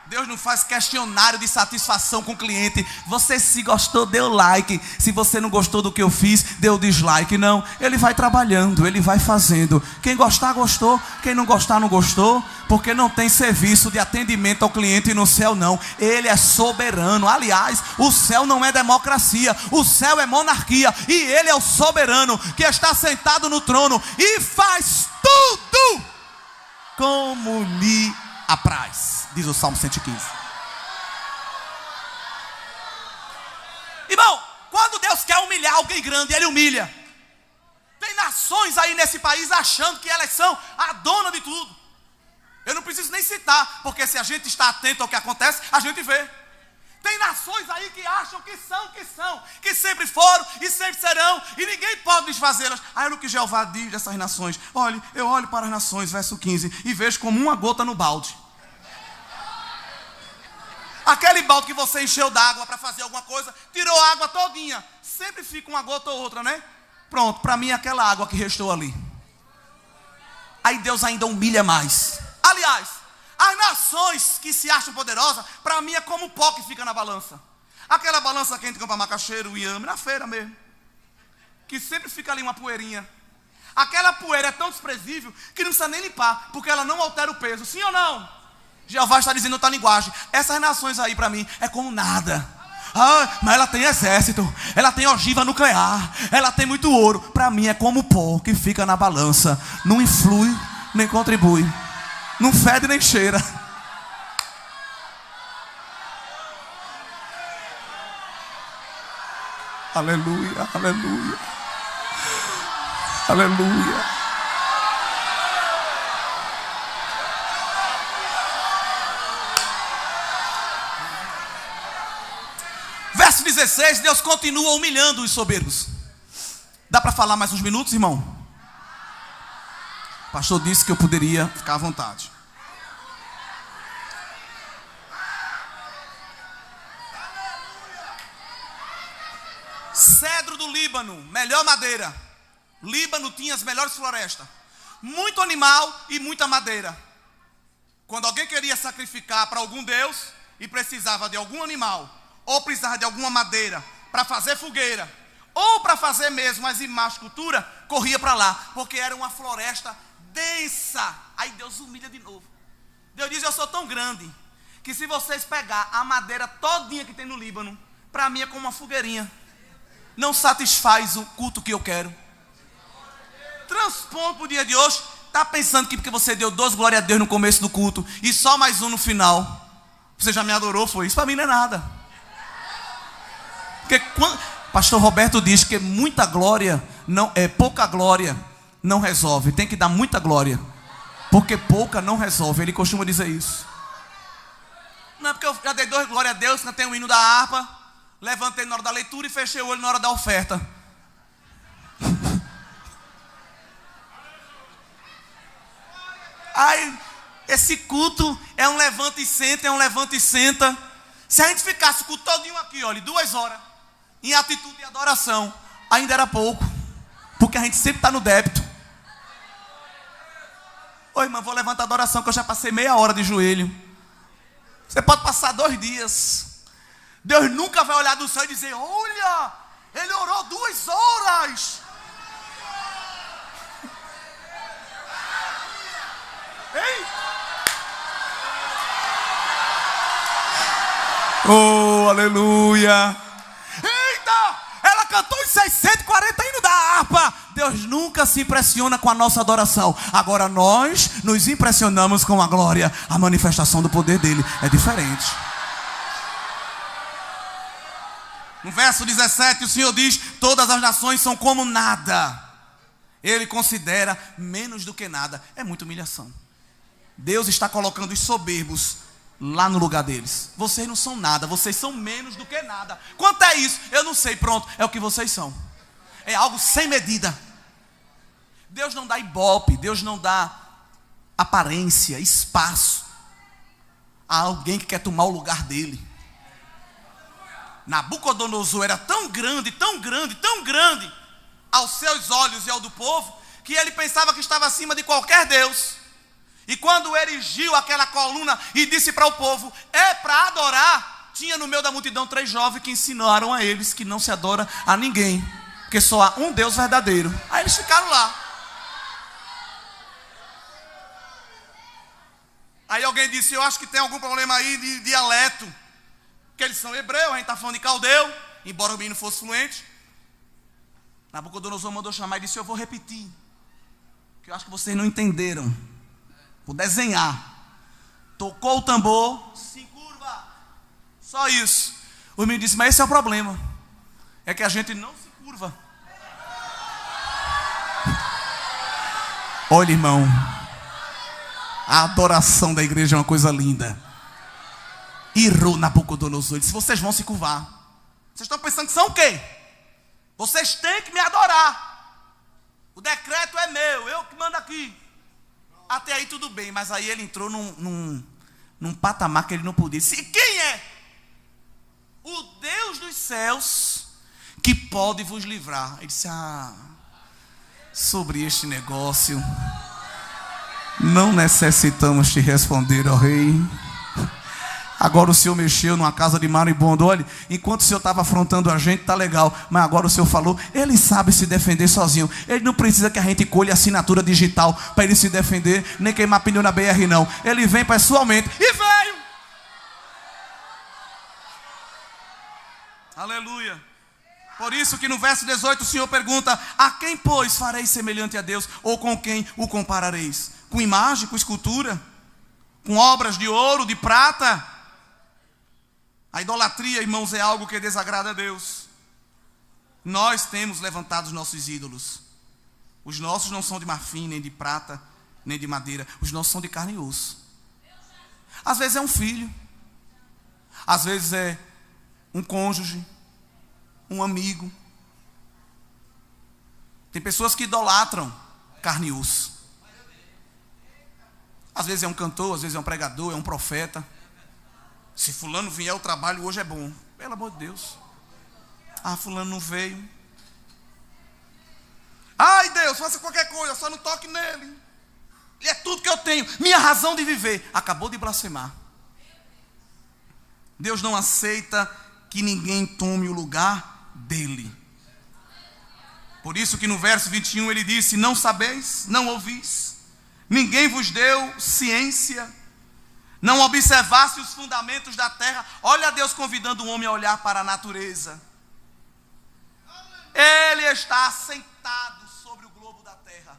Deus não faz questionário de satisfação com o cliente. Você se gostou, deu like. Se você não gostou do que eu fiz, deu dislike. Não, ele vai trabalhando, ele vai fazendo. Quem gostar, gostou. Quem não gostar, não gostou. Porque não tem serviço de atendimento ao cliente no céu, não. Ele é soberano. Aliás, o céu não é democracia. O céu é monarquia. E ele é o soberano que está sentado no trono e faz tudo como lhe apraz, diz o Salmo 115. Irmão, quando Deus quer humilhar alguém grande, ele humilha. Tem nações aí nesse país achando que elas são a dona de tudo. Eu não preciso nem citar, porque se a gente está atento ao que acontece, a gente vê. Tem nações aí que acham que sempre foram e sempre serão, e ninguém pode desfazê-las. Aí olha o que Jeová diz dessas nações: olhe, eu olho para as nações, verso 15, e vejo como uma gota no balde. Aquele balde que você encheu d'água para fazer alguma coisa, tirou a água todinha, sempre fica uma gota ou outra, né? Pronto, para mim é aquela água que restou ali. Aí Deus ainda humilha mais. Aliás, as nações que se acham poderosas, para mim é como o pó que fica na balança. Aquela balança que a gente compra macaxeira, inhame, na feira mesmo, que sempre fica ali uma poeirinha. Aquela poeira é tão desprezível que não precisa nem limpar, porque ela não altera o peso. Sim ou não? Jeová está dizendo outra linguagem. Essas nações aí para mim é como nada. Ah, mas ela tem exército, ela tem ogiva nuclear, ela tem muito ouro. Para mim é como o pó que fica na balança. Não influi, nem contribui. Não fede nem cheira. Aleluia, aleluia. Aleluia. Verso 16, Deus continua humilhando os soberbos. Dá para falar mais uns minutos, irmão? O pastor disse que eu poderia ficar à vontade. Cedro do Líbano, melhor madeira. Líbano tinha as melhores florestas. Muito animal e muita madeira. Quando alguém queria sacrificar para algum deus e precisava de algum animal, ou precisava de alguma madeira para fazer fogueira, ou para fazer mesmo as imagens, cultura, corria para lá, porque era uma floresta densa. Aí Deus humilha de novo. Deus diz: eu sou tão grande, que se vocês pegar a madeira todinha que tem no Líbano, para mim é como uma fogueirinha. Não satisfaz o culto que eu quero. transpondo para o dia de hoje, está pensando que porque você deu 2 glória a Deus no começo do culto e só mais um no final, você já me adorou, foi isso? Para mim não é nada. Porque pastor Roberto diz que muita glória, pouca glória não resolve. Tem que dar muita glória, porque pouca não resolve. Ele costuma dizer isso. Não é porque eu já dei 2 glória a Deus, cantei o hino da harpa, levantei na hora da leitura e fechei o olho na hora da oferta. Aí, esse culto é um levanta e senta, é um levanta e senta. Se a gente ficasse o culto todinho aqui, olha, 2 horas, em atitude de adoração, ainda era pouco, porque a gente sempre está no débito. Oi, irmão, vou levantar a adoração, que eu já passei meia hora de joelho. Você pode passar 2 dias. Deus nunca vai olhar do céu e dizer: olha, ele orou 2 horas. Ei! Oh, aleluia! Eita! Ela cantou os 640 hinos da harpa. Deus nunca se impressiona com a nossa adoração. Agora nós nos impressionamos com a glória. A manifestação do poder dele é diferente. No verso 17 o Senhor diz: todas as nações são como nada. Ele considera menos do que nada. É muita humilhação. Deus está colocando os soberbos lá no lugar deles. Vocês não são nada, vocês são menos do que nada. Quanto é isso? Eu não sei, pronto, é o que vocês são. É algo sem medida. Deus não dá ibope, Deus não dá aparência, espaço a alguém que quer tomar o lugar dele. Nabucodonosor era tão grande, tão grande, tão grande aos seus olhos e ao do povo, que ele pensava que estava acima de qualquer Deus. E quando erigiu aquela coluna e disse para o povo: é para adorar, tinha no meio da multidão 3 jovens que ensinaram a eles que não se adora a ninguém, porque só há um Deus verdadeiro. Aí eles ficaram lá. Aí alguém disse: eu acho que tem algum problema aí de dialeto, porque eles são hebreus, a gente está falando de caldeu, embora o menino fosse fluente. Nabucodonosor mandou chamar e disse: eu vou repetir, que eu acho que vocês não entenderam. Vou desenhar. Tocou o tambor, se curva. Só isso. O menino disse: mas esse é o problema, é que a gente não se curva. Olha, irmão, a adoração da igreja é uma coisa linda. Irou Nabucodonosor, disse: vocês vão se curvar. Vocês estão pensando que são o quê? Vocês têm que me adorar. O decreto é meu, eu que mando aqui. Até aí tudo bem, mas aí ele entrou num patamar que ele não podia. Disse: quem é? O Deus dos céus que pode vos livrar. Ele disse: sobre este negócio não necessitamos te responder, ó rei. Agora o Senhor mexeu numa casa de maribondo. Olha, enquanto o Senhor estava afrontando a gente, tá legal. Mas agora o Senhor falou, ele sabe se defender sozinho. Ele não precisa que a gente colhe assinatura digital para ele se defender, nem queimar pneu na BR não. Ele vem pessoalmente. E veio! Aleluia. Por isso que no verso 18 o Senhor pergunta: a quem, pois, fareis semelhante a Deus? Ou com quem o comparareis? Com imagem, com escultura? Com obras de ouro, de prata? A idolatria, irmãos, é algo que desagrada a Deus. Nós temos levantado os nossos ídolos. Os nossos não são de marfim, nem de prata, nem de madeira. Os nossos são de carne e osso. Às vezes é um filho. Às vezes é um cônjuge, um amigo. Tem pessoas que idolatram carne e osso. Às vezes é um cantor, às vezes é um pregador, é um profeta. Se fulano vier, o trabalho hoje é bom. Pelo amor de Deus. Fulano não veio. Ai, Deus, faça qualquer coisa, só não toque nele. Ele é tudo que eu tenho, minha razão de viver. Acabou de blasfemar. Deus não aceita que ninguém tome o lugar dele. Por isso que no verso 21 ele disse: não sabeis, não ouvis, ninguém vos deu ciência, não observasse os fundamentos da terra. Olha Deus convidando o homem a olhar para a natureza. Ele está sentado sobre o globo da terra.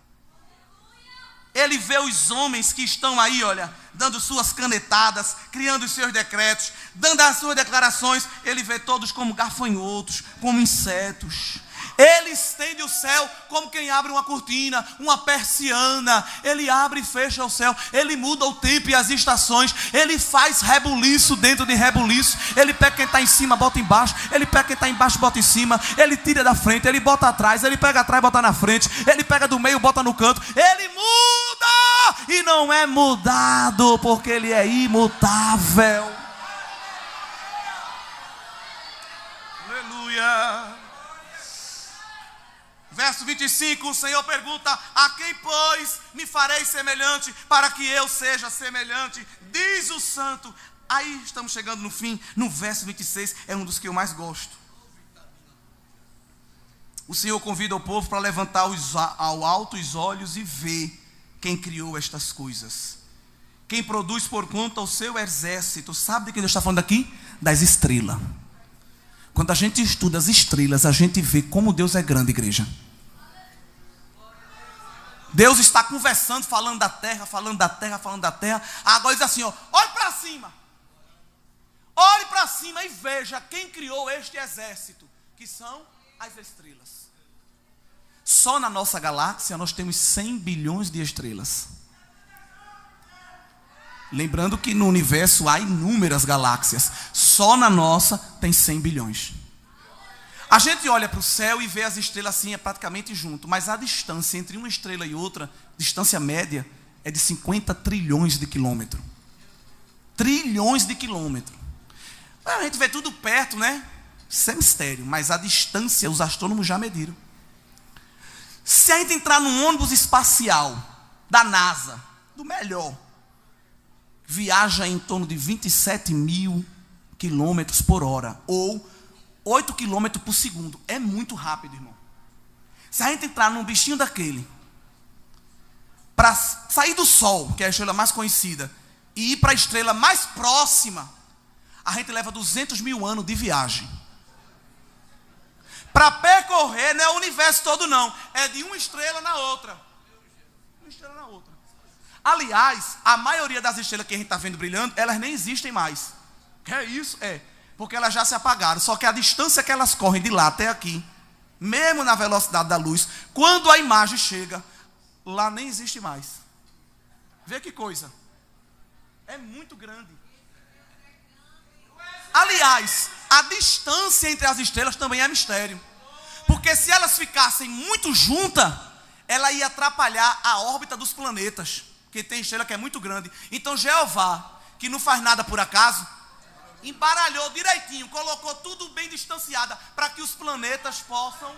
Ele vê os homens que estão aí, olha, dando suas canetadas, criando os seus decretos, dando as suas declarações. Ele vê todos como gafanhotos, como insetos. Ele estende o céu como quem abre uma cortina, uma persiana. Ele abre e fecha o céu. Ele muda o tempo e as estações. Ele faz rebuliço dentro de rebuliço. Ele pega quem está em cima, bota embaixo. Ele pega quem está embaixo, bota em cima. Ele tira da frente, ele bota atrás. Ele pega atrás, bota na frente. Ele pega do meio, bota no canto. Ele muda e não é mudado, porque ele é imutável. Aleluia. Verso 25, o Senhor pergunta: a quem, pois, me farei semelhante, para que eu seja semelhante? Diz o santo. Aí estamos chegando no fim, no verso 26, é um dos que eu mais gosto. O Senhor convida o povo para levantar ao alto os olhos e ver quem criou estas coisas. Quem produz por conta o seu exército. Sabe de quem Deus está falando aqui? Das estrelas. Quando a gente estuda as estrelas, a gente vê como Deus é grande, igreja. Deus está conversando, falando da terra, falando da terra, falando da terra. Agora diz assim, ó, olhe para cima. Olhe para cima e veja quem criou este exército, que são as estrelas. Só na nossa galáxia nós temos 100 bilhões de estrelas. Lembrando que no universo há inúmeras galáxias. Só na nossa tem 100 bilhões. A gente olha para o céu e vê as estrelas assim, é praticamente junto. Mas a distância entre uma estrela e outra, distância média, é de 50 trilhões de quilômetros. Trilhões de quilômetros. A gente vê tudo perto, né? Isso é mistério. Mas a distância, os astrônomos já mediram. Se a gente entrar num ônibus espacial da NASA, do melhor, viaja em torno de 27 mil quilômetros por hora, ou 8 quilômetros por segundo. É muito rápido, irmão. Se a gente entrar num bichinho daquele, para sair do Sol, que é a estrela mais conhecida, e ir para a estrela mais próxima, a gente leva 200 mil anos de viagem. Para percorrer, não é o universo todo não, é de uma estrela na outra. Uma estrela na outra. Aliás, a maioria das estrelas que a gente está vendo brilhando, elas nem existem mais. Que é isso? É. Porque elas já se apagaram. Só que a distância que elas correm de lá até aqui, mesmo na velocidade da luz, quando a imagem chega, lá nem existe mais. Vê que coisa. É muito grande. Aliás, a distância entre as estrelas também é mistério. Porque se elas ficassem muito juntas, ela ia atrapalhar a órbita dos planetas. Porque tem estrela que é muito grande. Então Jeová, que não faz nada por acaso, embaralhou direitinho, colocou tudo bem distanciado, para que os planetas possam...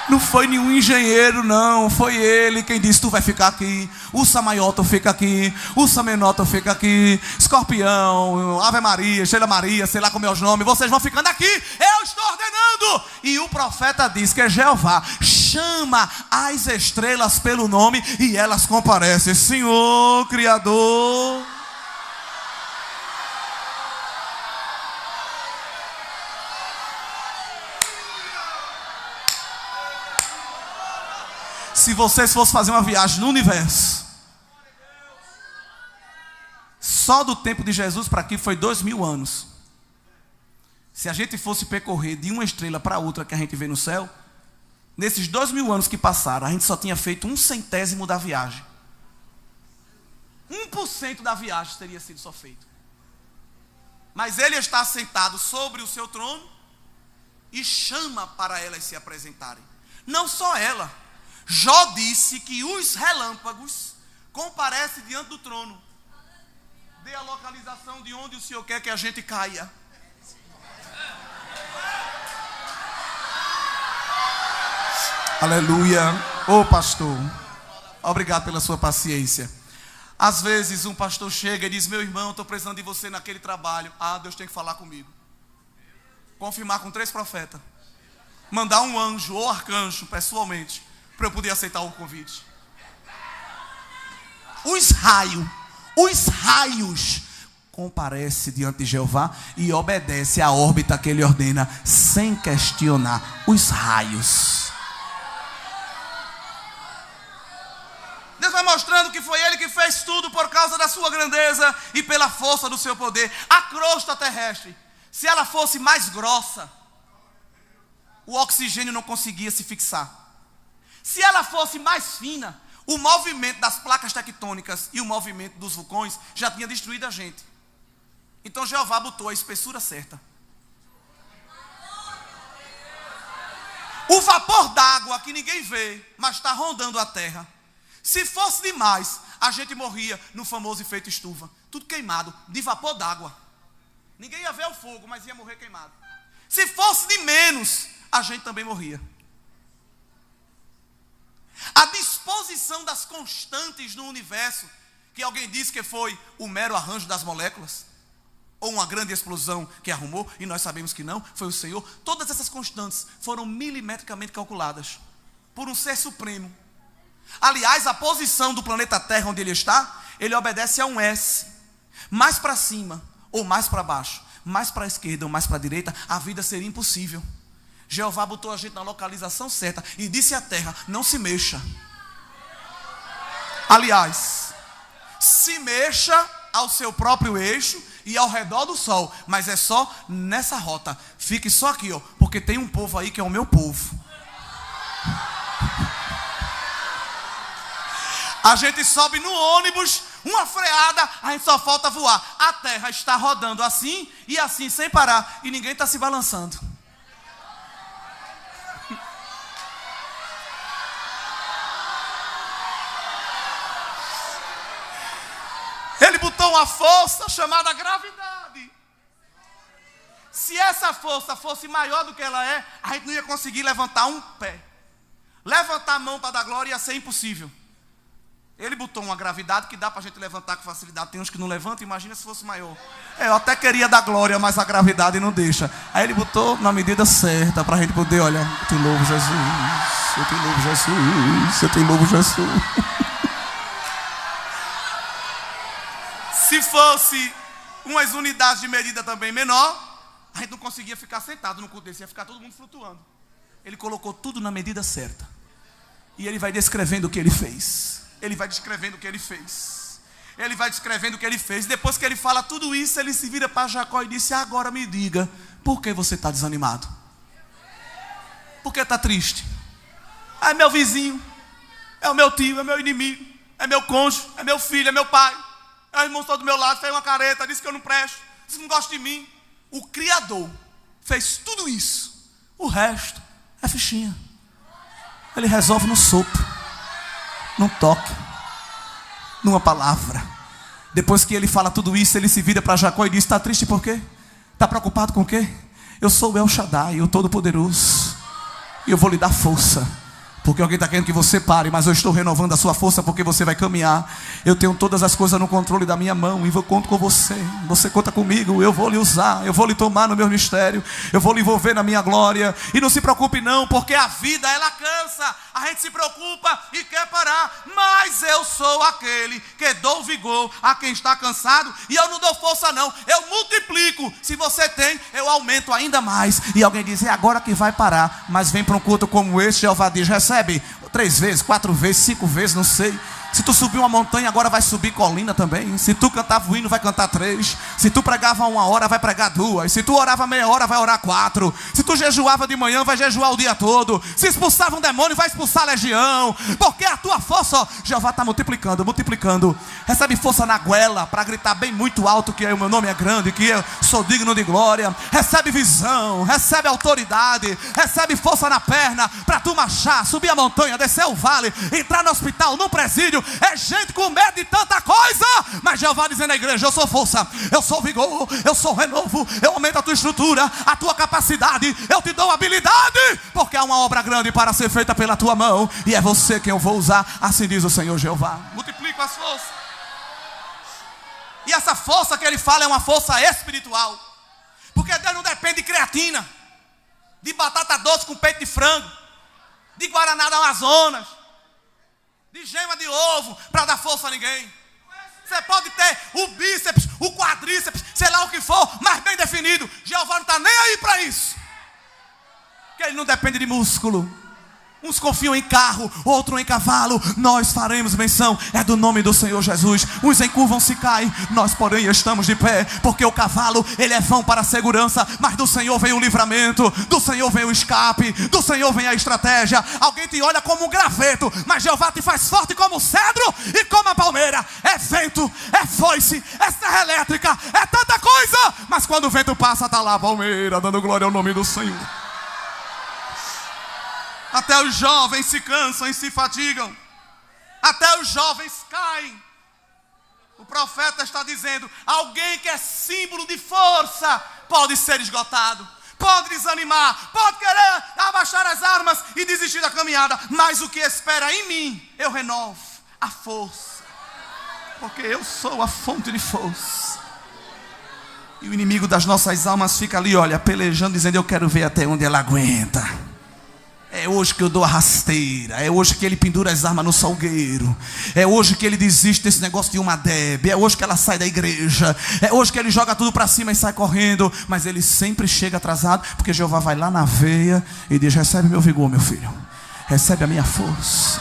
Não foi nenhum engenheiro, não. Foi ele quem disse: tu vai ficar aqui. Ursa Maiota fica aqui. Ursa Menota fica aqui. Escorpião, Ave Maria, Estrela Maria, sei lá como é os nomes. Vocês vão ficando aqui. Eu estou ordenando. E o profeta diz que é Jeová. Chama as estrelas pelo nome e elas comparecem. Senhor, Criador. Se vocês fossem fazer uma viagem no universo, só do tempo de Jesus para aqui foi 2000 anos. Se a gente fosse percorrer de uma estrela para outra que a gente vê no céu, nesses 2000 anos que passaram, a gente só tinha feito 1/100º da viagem. 1% da viagem teria sido só feito. Mas ele está sentado sobre o seu trono e chama para elas se apresentarem. Não só ela. Jó disse que os relâmpagos comparecem diante do trono. Dê a localização de onde o Senhor quer que a gente caia. Aleluia. Ô pastor, obrigado pela sua paciência. Às vezes um pastor chega e diz: meu irmão, estou precisando de você naquele trabalho. Ah, Deus tem que falar comigo. Confirmar com 3 profetas. Mandar um anjo ou arcanjo pessoalmente, para eu poder aceitar o convite. Os raios, comparece diante de Jeová e obedece à órbita que ele ordena, sem questionar os raios. Deus vai mostrando que foi ele que fez tudo por causa da sua grandeza e pela força do seu poder. A crosta terrestre, se ela fosse mais grossa, o oxigênio não conseguia se fixar. Se ela fosse mais fina, o movimento das placas tectônicas e o movimento dos vulcões já tinha destruído a gente. Então Jeová botou a espessura certa. O vapor d'água que ninguém vê, mas está rondando a terra. Se fosse demais, a gente morria no famoso efeito estufa. Tudo queimado, de vapor d'água. Ninguém ia ver o fogo, mas ia morrer queimado. Se fosse de menos, a gente também morria. A disposição das constantes no universo, que alguém disse que foi o mero arranjo das moléculas, ou uma grande explosão que arrumou, e nós sabemos que não, foi o Senhor. Todas essas constantes foram milimetricamente calculadas por um ser supremo. Aliás, a posição do planeta Terra onde ele está, ele obedece a um S. Mais para cima ou mais para baixo, mais para a esquerda ou mais para a direita, a vida seria impossível. Jeová botou a gente na localização certa e disse à terra, não se mexa. Aliás, se mexa ao seu próprio eixo e ao redor do sol, mas é só nessa rota. Fique só aqui, ó, porque tem um povo aí que é o meu povo. A gente sobe no ônibus, uma freada, a gente só falta voar. A terra está rodando assim e assim sem parar e ninguém está se balançando. Ele botou uma força chamada gravidade. Se essa força fosse maior do que ela é, a gente não ia conseguir levantar um pé. Levantar a mão para dar glória ia ser impossível. Ele botou uma gravidade que dá para a gente levantar com facilidade. Tem uns que não levantam, imagina se fosse maior. Eu até queria dar glória, mas a gravidade não deixa. Aí ele botou na medida certa para a gente poder, olha, eu te louvo Jesus, eu te louvo Jesus, eu te louvo Jesus. Se fosse umas unidades de medida também menor, a gente não conseguia ficar sentado no culto desse, ia ficar todo mundo flutuando. Ele colocou tudo na medida certa. E ele vai descrevendo o que ele fez. Ele vai descrevendo o que ele fez. Ele vai descrevendo o que ele fez. Depois que ele fala tudo isso, ele se vira para Jacó e disse, agora me diga, por que você está desanimado? Por que está triste? Ah, é meu vizinho, é o meu tio, é meu inimigo, é meu cônjuge, é meu filho, é meu pai. É o irmão está do meu lado, fez uma careta, disse que eu não presto, disse que não gosta de mim. O Criador fez tudo isso. O resto é fichinha. Ele resolve no sopro, num toque, numa palavra. Depois que ele fala tudo isso, ele se vira para Jacó e diz, está triste por quê? Está preocupado com o quê? Eu sou o El Shaddai, o Todo-Poderoso, e eu vou lhe dar força. Porque alguém está querendo que você pare, mas eu estou renovando a sua força, porque você vai caminhar. Eu tenho todas as coisas no controle da minha mão, e eu conto com você. Você conta comigo, eu vou lhe usar, eu vou lhe tomar no meu mistério, eu vou lhe envolver na minha glória. E não se preocupe não, porque a vida ela cansa. A gente se preocupa e quer parar, mas eu sou aquele que dou vigor a quem está cansado. E eu não dou força não, eu multiplico. Se você tem, eu aumento ainda mais. E alguém diz, é agora que vai parar. Mas vem para um culto como esse, Jeová diz, recebe 3 vezes, 4 vezes, 5 vezes, não sei. Se tu subir uma montanha, agora vai subir colina também. Se tu cantava o hino, vai cantar 3. Se tu pregava 1 hora, vai pregar 2. Se tu orava meia hora, vai orar 4. Se tu jejuava de manhã, vai jejuar o dia todo. Se expulsava um demônio, vai expulsar a legião. Porque a tua força, ó, Jeová está multiplicando, multiplicando. Recebe força na goela, para gritar bem muito alto que o meu nome é grande, que eu sou digno de glória. Recebe visão, recebe autoridade, recebe força na perna, para tu marchar, subir a montanha, descer o vale, entrar no hospital, no presídio. É gente com medo de tanta coisa, mas Jeová dizendo à igreja, eu sou força, eu sou vigor, eu sou renovo, eu aumento a tua estrutura, a tua capacidade, eu te dou habilidade, porque há uma obra grande para ser feita pela tua mão, e é você quem eu vou usar, assim diz o Senhor Jeová. Multiplico as forças. E essa força que ele fala é uma força espiritual, porque Deus não depende de creatina, de batata doce com peito de frango, de guaraná do Amazonas, de gema de ovo, para dar força a ninguém. Você pode ter o bíceps, o quadríceps, sei lá o que for, mas bem definido. Jeová não está nem aí para isso. Porque ele não depende de músculo. Uns confiam em carro, outros em cavalo. Nós faremos menção, é do nome do Senhor Jesus. Uns encurvam-se e caem, nós porém estamos de pé. Porque o cavalo, ele é vão para a segurança, mas do Senhor vem o livramento, do Senhor vem o escape, do Senhor vem a estratégia. Alguém te olha como um graveto, mas Jeová te faz forte como o cedro e como a palmeira. É vento, é foice, é serra elétrica, é tanta coisa, mas quando o vento passa, está lá a palmeira, dando glória ao nome do Senhor. Até os jovens se cansam e se fatigam. Até os jovens caem. O profeta está dizendo: alguém que é símbolo de força pode ser esgotado, pode desanimar, pode querer abaixar as armas e desistir da caminhada. Mas o que espera em mim, eu renovo a força, porque eu sou a fonte de força. E o inimigo das nossas almas fica ali, olha, pelejando, dizendo: eu quero ver até onde ela aguenta. É hoje que eu dou a rasteira. É hoje que ele pendura as armas no salgueiro. É hoje que ele desiste desse negócio de uma Deb. É hoje que ela sai da igreja. É hoje que ele joga tudo para cima e sai correndo. Mas ele sempre chega atrasado, porque Jeová vai lá na veia e diz: recebe meu vigor, meu filho. Recebe a minha força.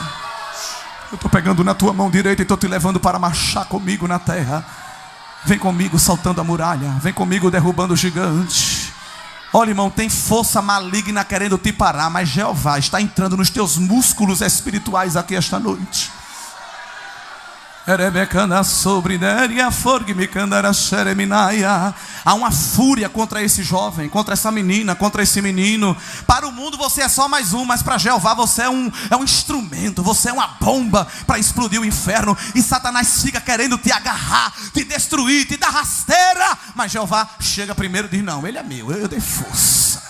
Eu estou pegando na tua mão direita e estou te levando para marchar comigo na terra. Vem comigo saltando a muralha. Vem comigo derrubando o gigante. Olha, irmão, tem força maligna querendo te parar, mas Jeová está entrando nos teus músculos espirituais aqui esta noite. Há uma fúria contra esse jovem, contra essa menina, contra esse menino. Para o mundo você é só mais um, mas para Jeová você é um instrumento, você é uma bomba para explodir o inferno. E Satanás fica querendo te agarrar, te destruir, te dar rasteira. Mas Jeová chega primeiro e diz: não, ele é meu, eu dei força.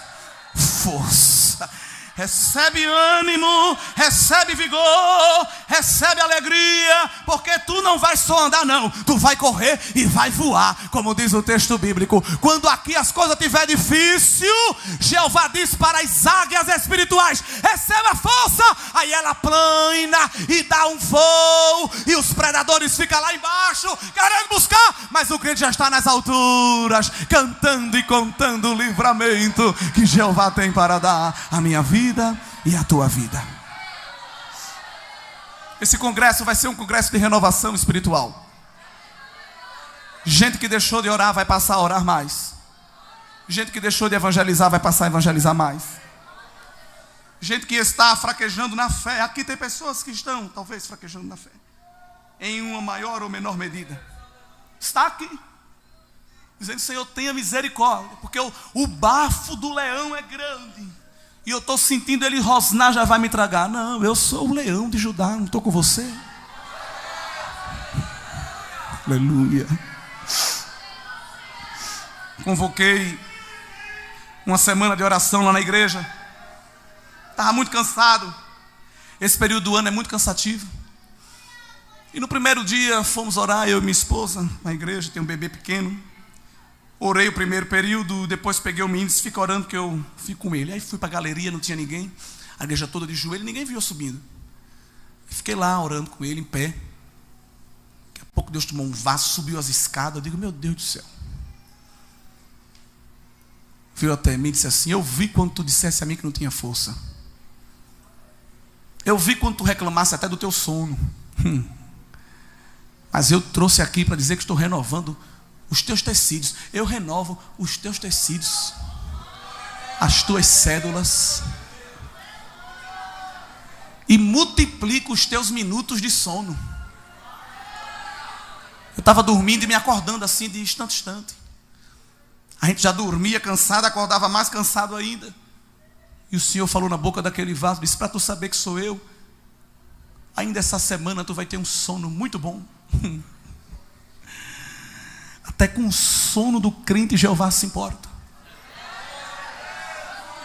Força. Recebe ânimo, recebe vigor, recebe alegria, porque tu não vais só andar não, tu vai correr e vai voar, como diz o texto bíblico. Quando aqui as coisas estiver difícil, Jeová diz para as águias espirituais: receba força. Aí ela plana e dá um voo, e os predadores ficam lá embaixo querendo buscar, mas o crente já está nas alturas, cantando e contando o livramento que Jeová tem para dar à minha vida e a tua vida. Esse congresso vai ser um congresso de renovação espiritual. Gente que deixou de orar vai passar a orar mais. Gente que deixou de evangelizar vai passar a evangelizar mais. Gente que está fraquejando na fé. Aqui tem pessoas que estão talvez fraquejando na fé, em uma maior ou menor medida. Está aqui dizendo: Senhor, tenha misericórdia, porque o bafo do leão é grande e eu estou sentindo ele rosnar, já vai me tragar. Não, eu sou o leão de Judá, não estou com você. Aleluia. Convoquei uma semana de oração lá na igreja. Estava muito cansado. Esse período do ano é muito cansativo. E no primeiro dia fomos orar, eu e minha esposa, na igreja, tem um bebê pequeno. Orei o primeiro período, depois peguei o menino e disse: fica orando que eu fico com ele. Aí fui para a galeria, não tinha ninguém, a igreja toda de joelho, ninguém viu eu subindo. Fiquei lá orando com ele em pé. Daqui a pouco Deus tomou um vaso, subiu as escadas. Eu digo: meu Deus do céu. Veio até mim e disse assim: eu vi quando tu dissesse a mim que não tinha força. Eu vi quando tu reclamasse até do teu sono. Mas eu trouxe aqui para dizer que estou renovando os teus tecidos. Eu renovo os teus tecidos, as tuas cédulas, e multiplico os teus minutos de sono. Eu estava dormindo e me acordando assim de instante a instante. A gente já dormia cansado, acordava mais cansado ainda. E o Senhor falou na boca daquele vaso, disse: para tu saber que sou eu, ainda essa semana tu vai ter um sono muito bom. Até com o sono do crente Jeová se importa.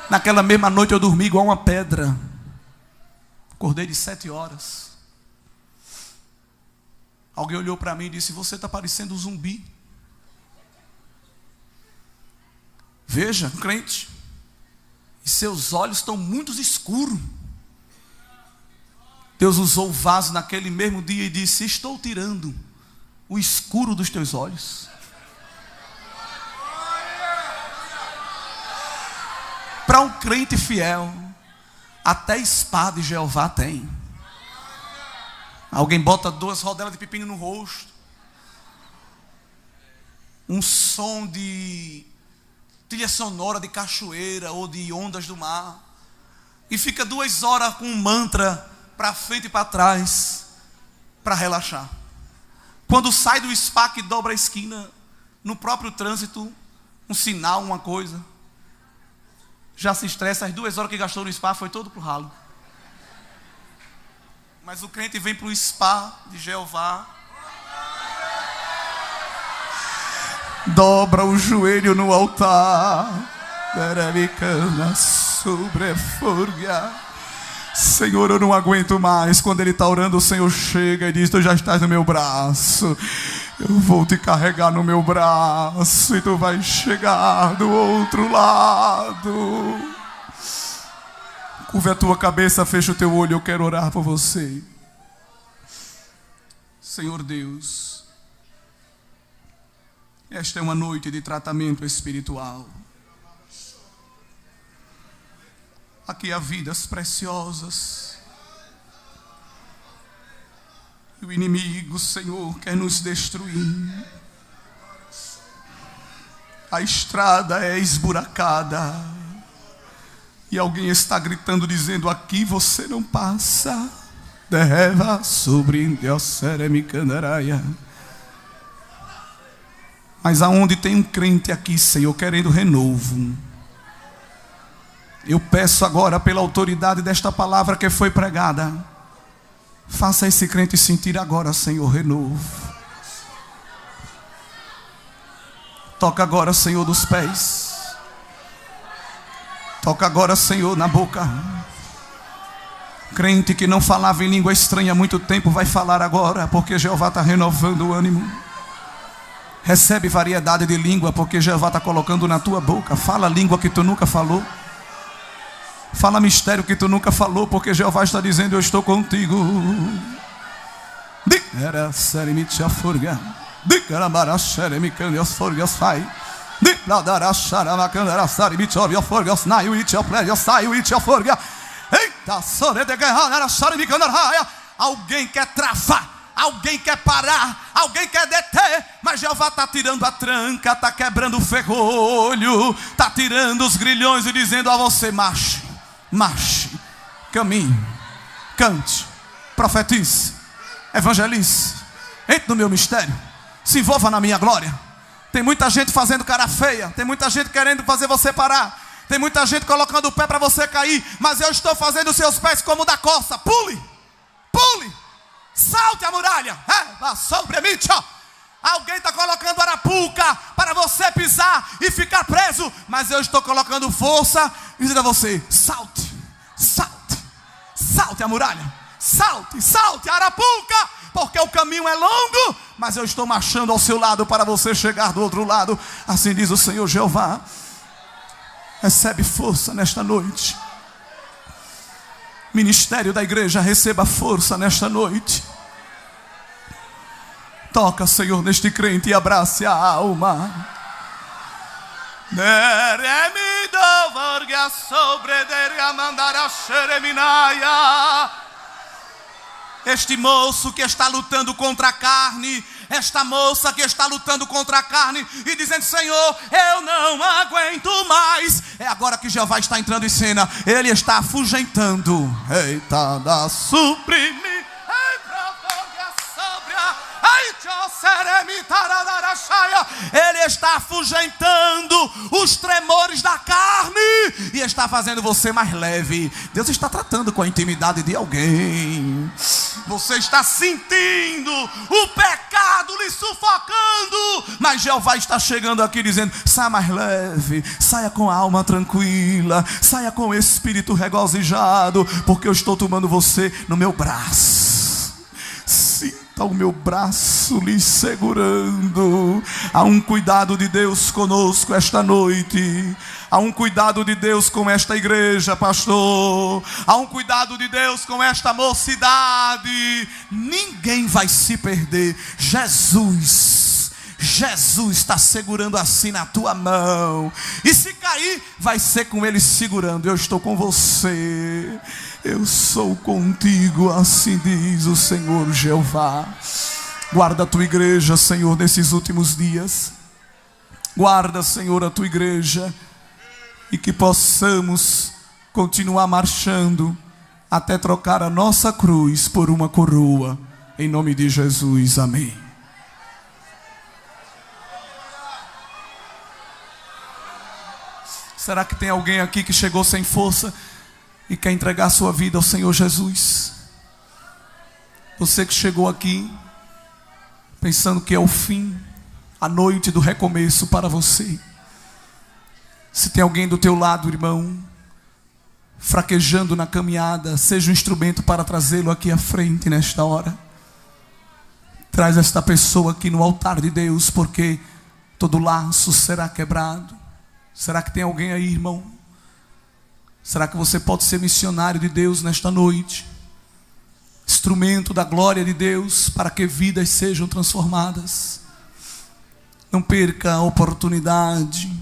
Naquela mesma noite eu dormi igual uma pedra. Acordei de 7 horas. Alguém olhou para mim e disse: você está parecendo um zumbi. Veja, crente, e seus olhos estão muito escuros. Deus usou o vaso naquele mesmo dia e disse: estou tirando o escuro dos teus olhos. Para um crente fiel, até espada de Jeová tem. Alguém bota 2 rodelas de pepino no rosto, um som de trilha sonora de cachoeira ou de ondas do mar, e fica 2 horas com um mantra para frente e para trás, para relaxar. Quando sai do spa que dobra a esquina, no próprio trânsito, um sinal, uma coisa, já se estressa. As 2 horas que gastou no spa foi todo pro ralo. Mas o crente vem para o spa de Jeová, dobra o joelho no altar, Senhor, eu não aguento mais. Quando ele está orando, o Senhor chega e diz: tu já estás no meu braço, eu vou te carregar no meu braço, e tu vais chegar do outro lado. Curve a tua cabeça, fecha o teu olho, eu quero orar por você. Senhor Deus, esta é uma noite de tratamento espiritual. Aqui há vidas preciosas, e o inimigo, Senhor, quer nos destruir. A estrada é esburacada, e alguém está gritando, dizendo: aqui você não passa. Derreva sobre Deus. Mas aonde tem um crente aqui, Senhor, querendo renovo, eu peço agora, pela autoridade desta palavra que foi pregada, faça esse crente sentir agora, Senhor, renovo. Toca agora, Senhor, dos pés. Toca agora, Senhor, na boca. Crente que não falava em língua estranha há muito tempo, vai falar agora, porque Jeová está renovando o ânimo. Recebe variedade de língua, porque Jeová está colocando na tua boca. Fala língua que tu nunca falou. Fala mistério que tu nunca falou, porque Jeová está dizendo: eu estou contigo. Alguém quer travar, alguém quer parar, alguém quer deter, mas Jeová está tirando a tranca, está quebrando o ferrolho, está tirando os grilhões e dizendo a você: marche, marche, caminhe, cante, profetize, evangelize, entre no meu mistério, se envolva na minha glória. Tem muita gente fazendo cara feia, tem muita gente querendo fazer você parar, tem muita gente colocando o pé para você cair, mas eu estou fazendo os seus pés como da coça. Pule, pule, salte a muralha. Alguém está colocando arapuca para você pisar e ficar preso, mas eu estou colocando força e dizendo a você: salte, salte, salte a muralha, salte, salte a arapuca, porque o caminho é longo, mas eu estou marchando ao seu lado para você chegar do outro lado. Assim diz o Senhor Jeová. Recebe força nesta noite. Ministério da igreja, receba força nesta noite. Toca, Senhor, neste crente e abrace a alma. Este moço que está lutando contra a carne, esta moça que está lutando contra a carne e dizendo: Senhor, eu não aguento mais. É agora que Jeová está entrando em cena. Ele está afugentando. Eita, da suprime. Ele está afugentando os tremores da carne e está fazendo você mais leve. Deus está tratando com a intimidade de alguém. Você está sentindo o pecado lhe sufocando, mas Jeová está chegando aqui dizendo: saia mais leve, saia com a alma tranquila, saia com o espírito regozijado, porque eu estou tomando você no meu braço. Sinta o meu braço lhe segurando. Há um cuidado de Deus conosco esta noite. Há um cuidado de Deus com esta igreja, pastor. Há um cuidado de Deus com esta mocidade. Ninguém vai se perder. Jesus está segurando assim na tua mão. E se cair, vai ser com Ele segurando. Eu estou com você. Eu sou contigo, assim diz o Senhor Jeová. Guarda a tua igreja, Senhor, nesses últimos dias. Guarda, Senhor, a tua igreja. E que possamos continuar marchando até trocar a nossa cruz por uma coroa. Em nome de Jesus, amém. Será que tem alguém aqui que chegou sem força e quer entregar sua vida ao Senhor Jesus? Você que chegou aqui pensando que é o fim, a noite do recomeço para você. Se tem alguém do teu lado, irmão, fraquejando na caminhada, seja um instrumento para trazê-lo aqui à frente nesta hora. Traz esta pessoa aqui no altar de Deus, porque todo laço será quebrado. Será que tem alguém aí, irmão? Será que você pode ser missionário de Deus nesta noite? Instrumento da glória de Deus para que vidas sejam transformadas. Não perca a oportunidade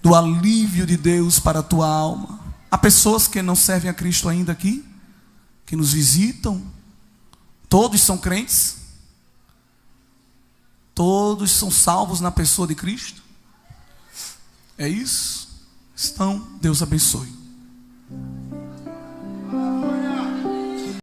do alívio de Deus para a tua alma. Há pessoas que não servem a Cristo ainda aqui, que nos visitam. Todos são crentes? Todos são salvos na pessoa de Cristo? É isso? Então, Deus abençoe.